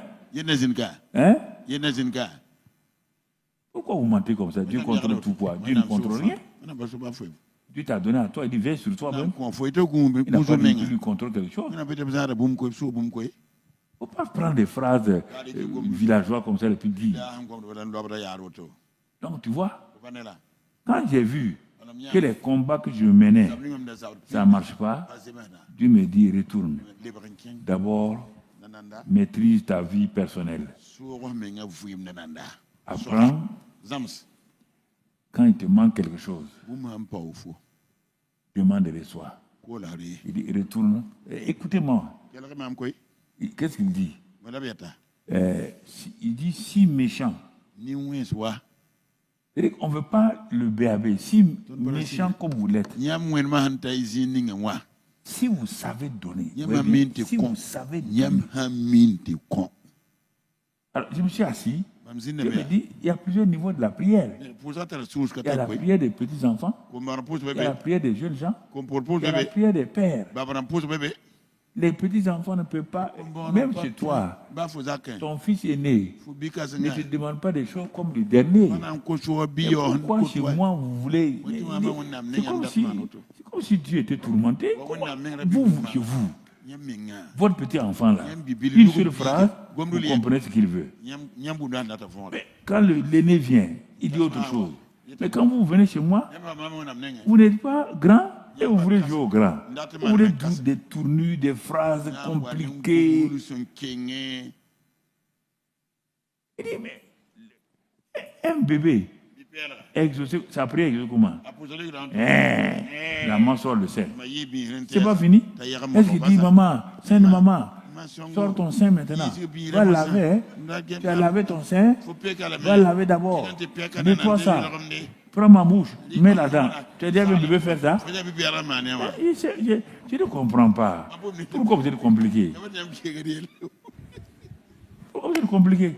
Pourquoi vous mentez comme ça? Dieu contrôle tout quoi? Dieu ne contrôle rien. Dieu t'a donné à toi, il dit veille sur toi-même. Il n'a pas dit que tu contrôles quelque chose. Il ne faut pas prendre des phrases villageoises comme ça et puis dire. Donc tu vois, quand j'ai vu que les combats que je menais, ça ne marche pas, Dieu me dit retourne. D'abord, maîtrise ta vie personnelle. Apprends. Quand il te manque quelque chose, demande et reçois. Il dit retourne. Écoutez-moi. Qu'est-ce qu'il dit? Il dit si méchant. On ne veut pas le BAB. Si méchant comme vous l'êtes. Si vous savez donner. Si vous savez donner. Alors, je me suis assis. Je me dis, il y a plusieurs niveaux de la prière. Il y a la prière des petits-enfants, il y a la prière des jeunes gens, il y a la prière des pères. Les petits-enfants ne peuvent pas, même chez toi, ton fils aîné ne te demande pas des choses comme le dernier. Et pourquoi chez moi vous voulez... C'est comme si Dieu était tourmenté. Chez vous. Votre petit enfant là, une seule phrase, vous comprenez ce qu'il veut. Mais quand l'aîné vient, il dit autre chose. Mais quand vous venez chez moi, vous n'êtes pas grand, Et vous voulez jouer au grand. Vous voulez des tournures, des phrases compliquées. Il dit, mais un bébé exaucé, sa prière exaucée comment? La main sort le sein. C'est pas fini? Est-ce qu'il dit, maman, sein de maman, sors ton sein maintenant. Va laver. Tu as lavé ton sein. Va laver d'abord. Nettoie ça. Prends ma bouche, mets là-dedans. Tu as dit à le bébé faire ça? Je ne comprends pas. Pourquoi vous êtes compliqué? Pourquoi vous êtes compliqué?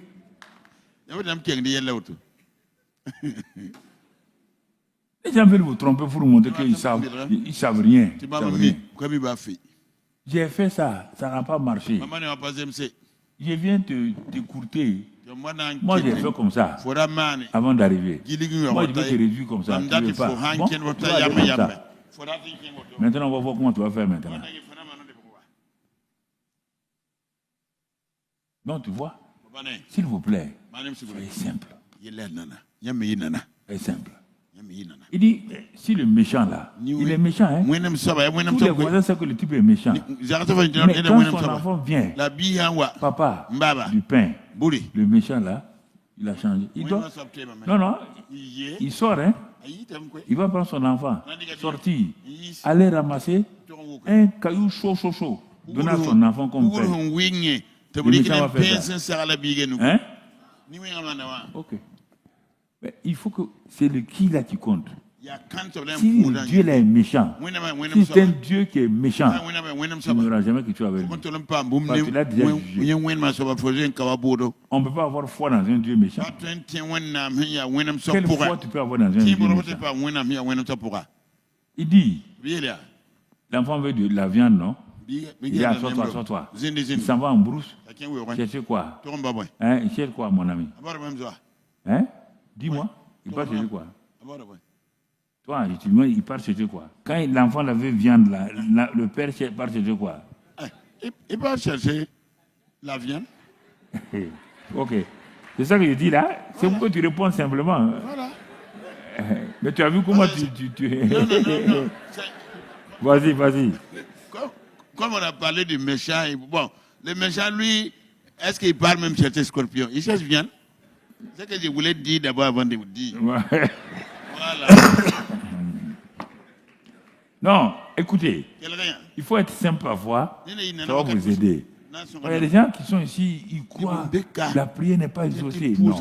Les gens veulent vous tromper pour vous montrer qu'ils ne savent rien. J'ai fait ça, ça n'a pas marché. Je viens te courter. Moi, j'ai fait comme ça avant d'arriver. Moi, je vais te réduire comme ça. Tu ne veux pas. Bon, tu vas aller comme ça. Maintenant, on va voir comment tu vas faire maintenant. Donc, tu vois, s'il vous plaît, soyez simple. C'est simple. Il dit, si le méchant là, il est méchant, hein? Tous les voisins savent que le type est méchant. Mais quand son enfant vient, papa, du pain, le méchant là, il a changé. Il doit... Non, il sort, hein? Il va prendre son enfant, sortir, aller ramasser un caillou chaud, donner à son enfant comme pain. Le méchant va faire ça. Hein? Ok. Mais il faut que c'est le qui là qui compte. Si Dieu là est méchant, si c'est un Dieu qui est méchant, il n'aura jamais que tu as avec lui. Parce que tu l'as déjà jugé. On ne peut pas avoir foi dans un Dieu méchant. Quelle foi tu peux avoir dans un Dieu méchant? Il dit, l'enfant veut de la viande, non? Il dit, assois-toi. Il s'en va en brousse. Chercher quoi? Hein? Il cherche quoi, mon ami? Hein? Dis-moi, il part chercher quoi? Toi, il part chercher quoi? Quand l'enfant avait viande, le père part chercher quoi? Il part chercher la viande. Ok. C'est ça que je dis là. C'est pourquoi tu réponds simplement. Voilà. Mais tu as vu comment tu... Non. Vas-y. Comme on a parlé du méchant, bon, le méchant, lui, est-ce qu'il part même chercher scorpion? Il cherche viande. C'est ce que je voulais dire d'abord avant de vous dire. Ouais. Voilà. Non, écoutez, il faut être simple à voir, ça va vous aider. Il y a des gens qui sont ici, ils croient que la prière n'est pas exaucée. Non.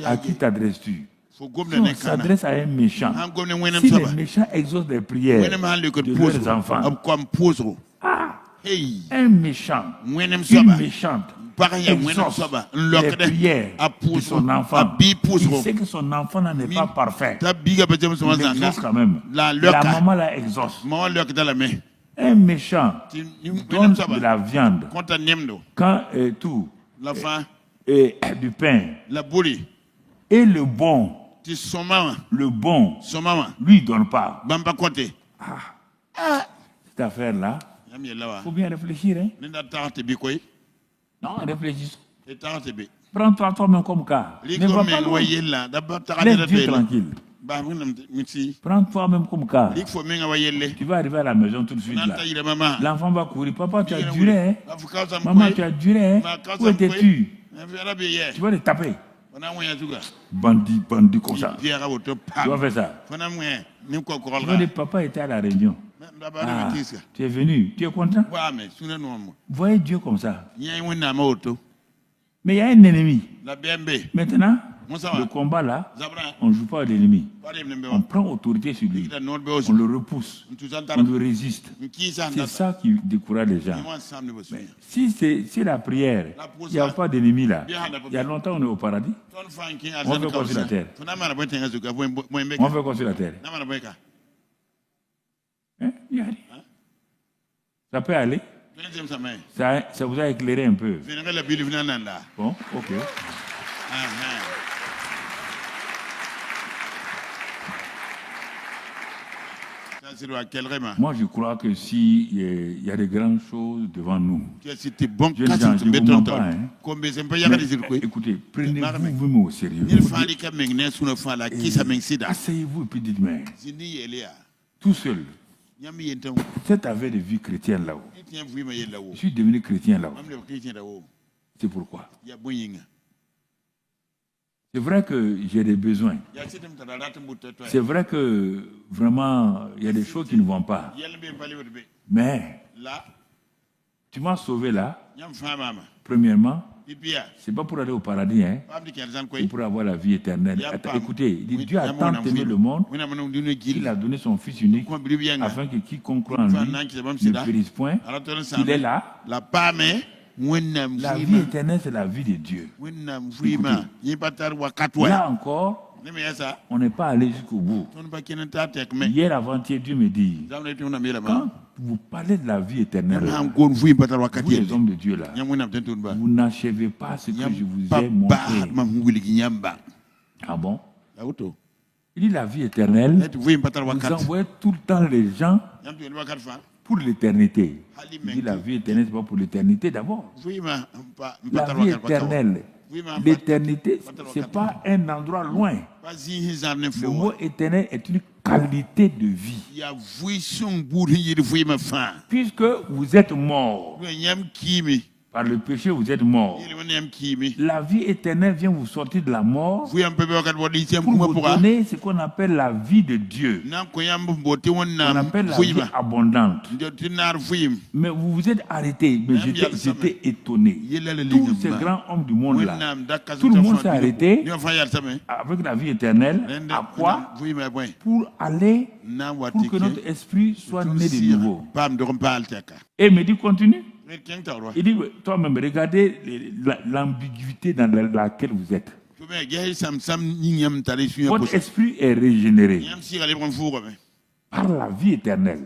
À qui t'adresses-tu? Si on s'adresse à un méchant, si les méchants exaucent les prières de leurs enfants, un méchant, une méchante, exauce les prières de son enfant. Il sait que son enfant n'est pas parfait. Il exauce quand même. La maman la exauce. Un méchant donne de la viande quand du pain. Et le bon, lui ne donne pas. Cette affaire-là, il faut bien réfléchir. Hein? Non, réfléchis. Prends-toi toi-même comme cas. Ne va pas loin. Laisse Dieu tranquille. Prends toi-même comme cas. Tu vas arriver à la maison tout de suite là. L'enfant va courir. Papa, tu as duré. Hein? Maman, tu as duré. Hein? Où étais-tu? Tu vas les taper. Bandit comme ça. Tu vas faire ça. Tu vas dire, papa était à la réunion. Ah, tu es venu. Tu es content? Voyez Dieu comme ça. Mais il y a un ennemi. Maintenant, le combat là, on ne joue pas à l'ennemi. On prend autorité sur lui. On le repousse. On le résiste. C'est ça qui décourage les gens. Mais si c'est la prière, il n'y a pas d'ennemi là. Il y a longtemps on est au paradis. On fait quoi sur la terre? On fait quoi sur la terre? Hein? Ça peut aller? Ça vous a éclairé un peu. Bon, ok. Moi, je crois que s'il y a de grandes choses devant nous, je ne vous mens pas. Hein? Mais, écoutez, prenez-vous vous-même au sérieux. Asseyez-vous et puis dites-moi, tout seul, Cette affaire de vie chrétienne là-haut. Je suis devenu chrétien là-haut. C'est pourquoi. C'est vrai que j'ai des besoins. C'est vrai que vraiment, il y a des choses qui ne vont pas. Mais tu m'as sauvé là. Premièrement, c'est pas pour aller au paradis, hein. C'est pour avoir la vie éternelle. Écoutez, Dieu a tant aimé le monde qu'il a donné son Fils unique afin que quiconque croit en lui ne périsse point. Il est là. La vie éternelle, c'est la vie de Dieu. Écoutez, là encore, on n'est pas allé jusqu'au bout. Hier avant-hier, Dieu me dit, quand vous parlez de la vie éternelle, vous les hommes de Dieu là, vous n'achevez pas ce que je vous ai montré. Ah bon? Il dit la vie éternelle, vous envoyez tout le temps les gens pour l'éternité. Il dit la vie éternelle, ce n'est pas pour l'éternité d'abord. La vie éternelle, l'éternité, ce n'est pas un endroit loin. Le mot éternel est une qualité de vie. Puisque vous êtes mort par le péché, vous êtes mort. La vie éternelle vient vous sortir de la mort pour vous donner ce qu'on appelle la vie de Dieu. On appelle la vie abondante. Mais vous vous êtes arrêté, mais j'étais étonné. Tous ces grands hommes du monde là, tout le monde s'est arrêté avec la vie éternelle. À quoi? Pour aller, pour que notre esprit soit né de nouveau. Et il me dit, continue. Il dit, toi-même, regardez l'ambiguïté dans laquelle vous êtes. Votre esprit est régénéré par la vie éternelle.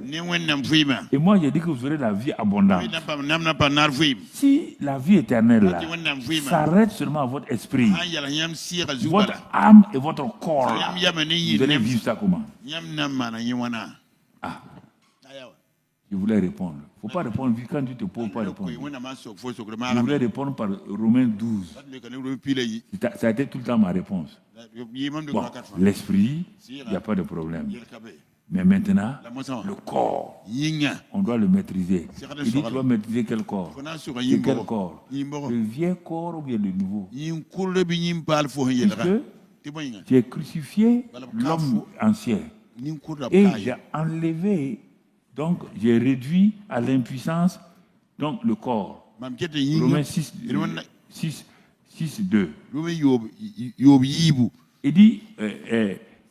Et moi, j'ai dit que vous aurez la vie abondante. Si la vie éternelle là, s'arrête seulement à votre esprit, votre âme et votre corps, là, vous allez vivre ça comment? Ah. Je voulais répondre. Il ne faut pas répondre quand tu te poses, pas répondre. Je voulais répondre par Romains 12. Ça a été tout le temps ma réponse. Bon, l'esprit, il n'y a pas de problème. Mais maintenant, le corps, on doit le maîtriser. Il dit, tu dois maîtriser quel corps? Et quel corps? Le vieux corps ou bien le nouveau? Puisque tu as crucifié l'homme ancien. Et j'ai enlevé, donc j'ai réduit à l'impuissance donc le corps. Romains 6, 2. Il dit,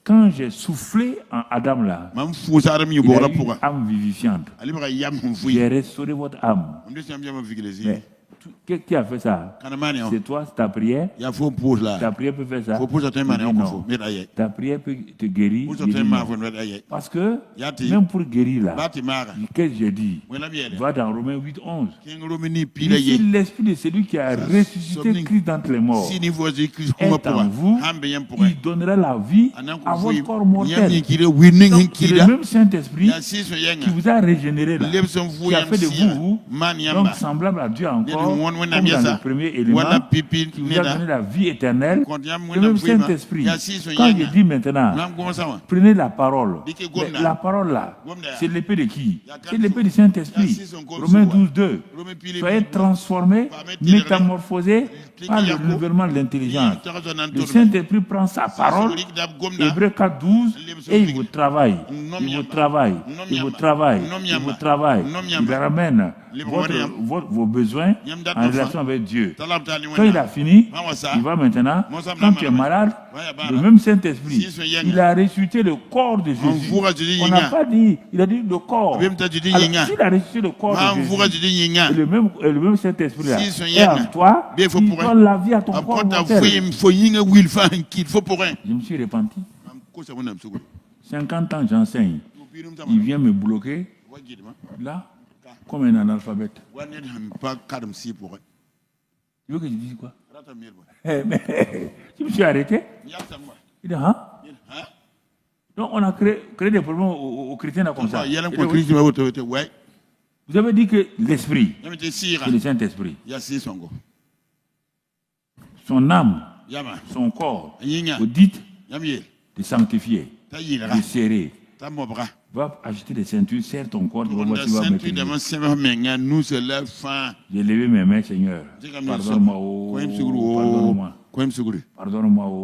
quand j'ai soufflé en Adam là, il a eu une âme vivifiante. J'ai restauré votre âme. Mais, qui a fait ça? C'est toi, c'est ta prière. Ta prière peut faire ça. Non. Ta prière peut te guérir. Parce que même pour guérir là, qu'est-ce que j'ai dit? Va dans Romains 8, 11. Si l'esprit de celui qui a ressuscité Christ d'entre les morts est en vous, il donnera la vie à votre corps mortel. Donc, c'est le même Saint-Esprit qui vous a régénéré là, qui a fait de vous donc semblable à Dieu encore. Comme dans le premier élément, qui vous a donné la vie éternelle, le même Saint-Esprit. Quand je dis maintenant, prenez la parole. Mais la parole là, c'est l'épée de qui? C'est l'épée du Saint-Esprit. Romains 12, 2. Soyez transformés, métamorphosés par le renouvellement de l'intelligence. Le Saint-Esprit prend sa parole, Hébreux 4, 12, et il vous travaille. Il vous travaille. Il vous travaille. Il vous travaille. Il ramène vos besoins en relation avec Dieu. Quand il a fini, il va maintenant, quand tu es malade, le même Saint-Esprit, il a ressuscité le corps de Jésus. On n'a pas dit, il a dit le corps. Alors, s'il a ressuscité le corps de Jésus, le même Saint-Esprit là, est en toi, il donne la vie à ton corps mortel. Je me suis repenti. 50 ans j'enseigne. Il vient me bloquer, là, comme un analphabète. Tu veux que je dise quoi? Mais je me suis arrêté. Il dit, hein? Donc on a créé des problèmes aux chrétiens là comme ça. Vous avez dit que l'esprit, c'est le Saint-Esprit. Son âme, son corps, vous dites de sanctifier, de serrer, Va acheter des ceintures, serre ton corps, tu vas voir si va mettre. J'ai levé mes mains, Seigneur. Pardonne-moi. Pardonne-moi.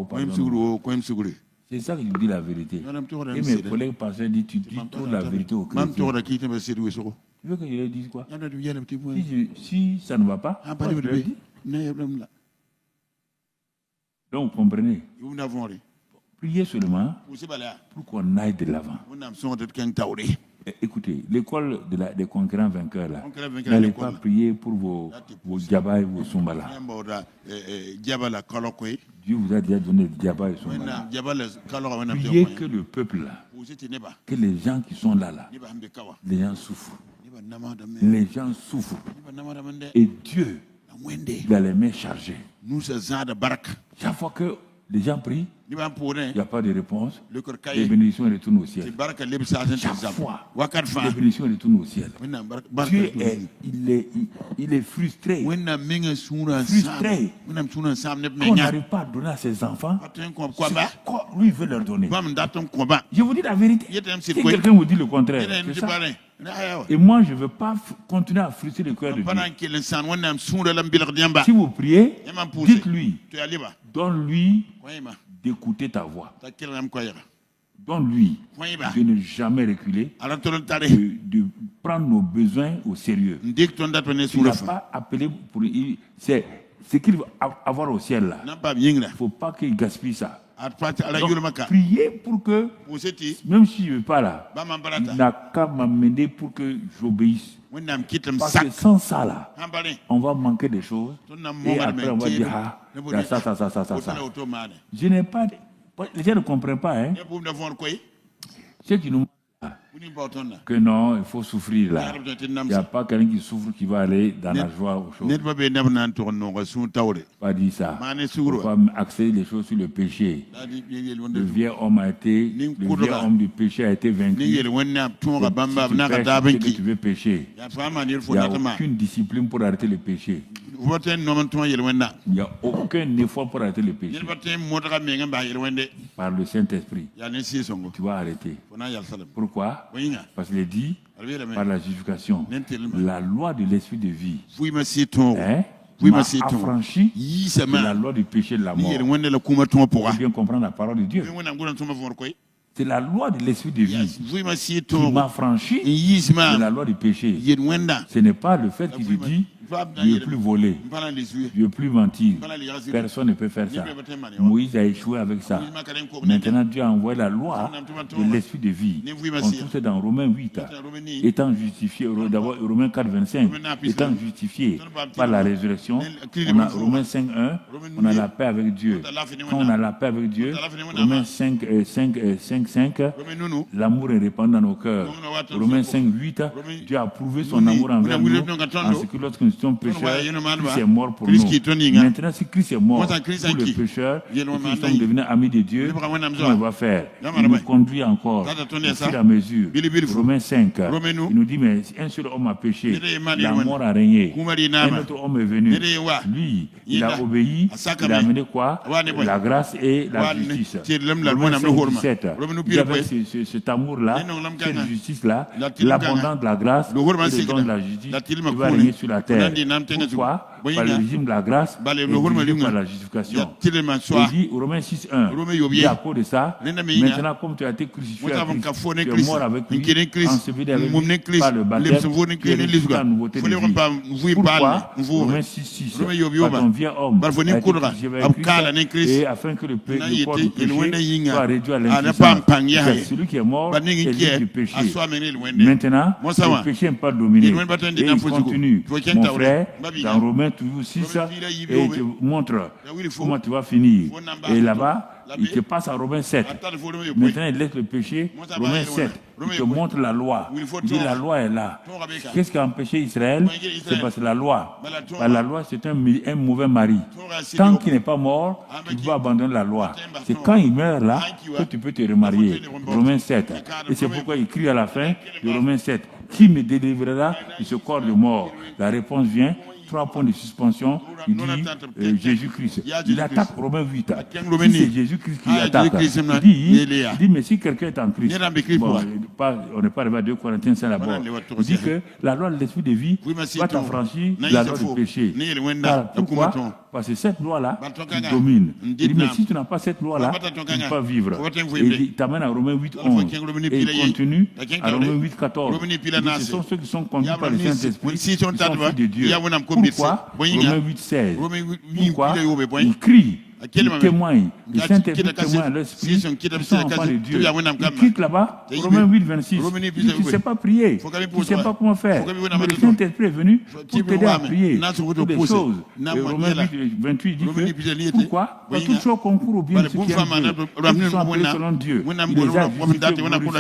C'est ça que je dis la vérité. Et mes collègues pasteurs disent, tu dis trop la vérité aux chrétiens. Tu veux que je leur dise quoi? Si ça ne va pas, moi, je leur dis. Donc, vous comprenez? Priez seulement pour qu'on aille de l'avant. Écoutez, l'école des conquérants vainqueurs, là, n'allez pas prier pour vos djabas et vos sombala. Dieu vous a déjà donné des djabas et sombala. Priez que le peuple, là, que les gens qui sont là, les gens souffrent. Les gens souffrent. Et Dieu, il a les mains chargées. Chaque fois que les gens prient, il n'y a pas de réponse. Les bénédictions retournent au ciel. Chaque fois, les bénédictions retournent au ciel. Dieu il est frustré. Frustré. On n'arrive pas à donner à ses enfants. Lui, il veut leur donner. Je vous dis la vérité. Si quelqu'un vous dit le contraire, c'est ça. Et moi, je ne veux pas continuer à frustrer le cœur de Dieu. Si vous priez, dites-lui, donne-lui d'écouter ta voix. Donne-lui de ne jamais reculer, de prendre nos besoins au sérieux. Il n'a pas appelé pour... C'est ce qu'il veut avoir au ciel là. Il ne faut pas qu'il gaspille ça. Donc, priez pour que, même si je ne veux pas là, il n'a qu'à m'amener pour que j'obéisse. Parce que sans ça là, on va manquer des choses. Et après on va dire, ça. Je n'ai pas... Les gens ne comprennent pas, hein. Ceux qui nous... que non, il faut souffrir là. Il n'y a pas quelqu'un qui souffre qui va aller dans la joie aux choses. Pas dit ça. Il ne faut pas axer les choses sur le péché. Le vieil homme du péché a été vaincu. Si tu fais ce que tu veux pécher, il n'y a aucune discipline pour arrêter le péché. Il n'y a aucun effort pour arrêter le péché. Par le Saint-Esprit, tu vas arrêter. Pourquoi? Parce qu'il est dit par la justification, la loi de l'esprit de vie m'a affranchi de la loi du péché de la mort. Il faut bien comprendre la parole de Dieu. C'est la loi de l'esprit de vie qui m'a franchi de la loi du péché. Ce n'est pas le fait qu'il dit je ne veux plus voler, je ne veux plus mentir. Personne ne peut faire ça. Moïse a échoué avec ça. Maintenant, Dieu a envoyé la loi de l'esprit de vie. On trouve ça dans Romains 8. Étant justifié, d'abord Romains 4, 25, étant justifié par la résurrection, on a Romains 5, 1, on a la paix avec Dieu. Quand on a la paix avec Dieu, Romains 5, 5, l'amour est répandu dans nos cœurs. Romains 5, 8, Dieu a prouvé son amour envers nous, en ce que lorsque nous étions pécheurs, Christ est mort pour nous. Maintenant, si Christ est mort pour le pécheur, et que nous sommes devenus amis de Dieu, comment il va faire? Il nous conduit encore au fur et à mesure. Romains 5, il nous dit, mais un seul homme a péché, la mort a régné. Un autre homme est venu. Lui, il a obéi, il a amené quoi? La grâce et la justice. Romains 5, 17. Il y avait cet amour-là, cette justice-là, l'abondance de la grâce et le don de la justice qui va régner sur la terre. Pourquoi? Par le régime de la grâce et par la justification. Il dit, Romains 6, 1, il dit à cause de ça, maintenant comme tu as été crucifié à Christ, tu es mort avec lui, enseveli avec lui par le baptême, tu es ressuscité la nouveauté de vie. Pourquoi? Romains 6, 6, par ton vieil homme a été crucifié avec Christ, et afin que le corps du péché soit réduit à l'impuissance. C'est celui qui est mort, c'est lui du péché. Maintenant, le péché n'est pas dominé. Et il continue. Mon frère, dans Romains toujours 6, et il te montre comment tu vas finir. Et là-bas, il te passe à Romains 7. Maintenant, il laisse le péché. Romains 7, il te montre la loi. Il dit la loi est là. Qu'est-ce qui a empêché Israël? C'est parce que la loi. La loi, c'est un mauvais mari. Tant qu'il n'est pas mort, tu peux abandonner la loi. C'est quand il meurt là que tu peux te remarier. Romains 7. Et c'est pourquoi il crie à la fin de Romains 7. Qui me délivrera de ce corps de mort? La réponse vient. 3 points de suspension, il dit Jésus-Christ. Il attaque Romains 8. Si c'est Jésus-Christ qui attaque, il dit mais si quelqu'un est en Christ, bon, on n'est pas arrivé à 2 Corinthiens 5 là-bas. Il dit que la loi de l'esprit de vie va t'affranchir la loi du péché. Pourquoi? Parce que cette loi-là domine. Il dit mais si tu n'as pas cette loi-là, tu ne peux pas vivre. Et il t'amène à Romains 8, 11. Et il continue à Romains 8, 14. Ce sont ceux qui sont conduits par le Saint-Esprit, qui sont fils de Dieu. Pourquoi? Romains 8, 16. Pourquoi? Il crie. Il témoigne. Le Saint-Esprit témoigne à l'Esprit. Ils sont enfants de Dieu. Il quitte là-bas, Romains 8, 26. Il dit, tu ne sais pas prier. Tu ne sais pas comment faire. Mais le Saint-Esprit est venu pour t'aider à prier. Toutes les choses. Romains 8, 28 dit que, pourquoi? Parce que toutes choses concourent au bien de ceux qui aiment Dieu. Ils sont appelés selon Dieu. Il les a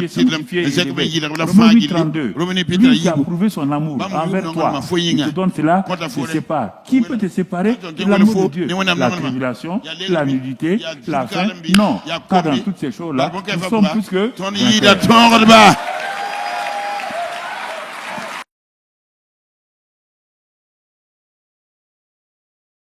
justifiés, glorifiés, sanctifiés. Romains 8, 32. Lui qui a prouvé son amour envers toi, il te donne cela, te sépare. Qui peut te séparer de l'amour de Dieu? La tribulation, la nudité, la faim, non. Car dans toutes ces choses-là, nous sommes plus que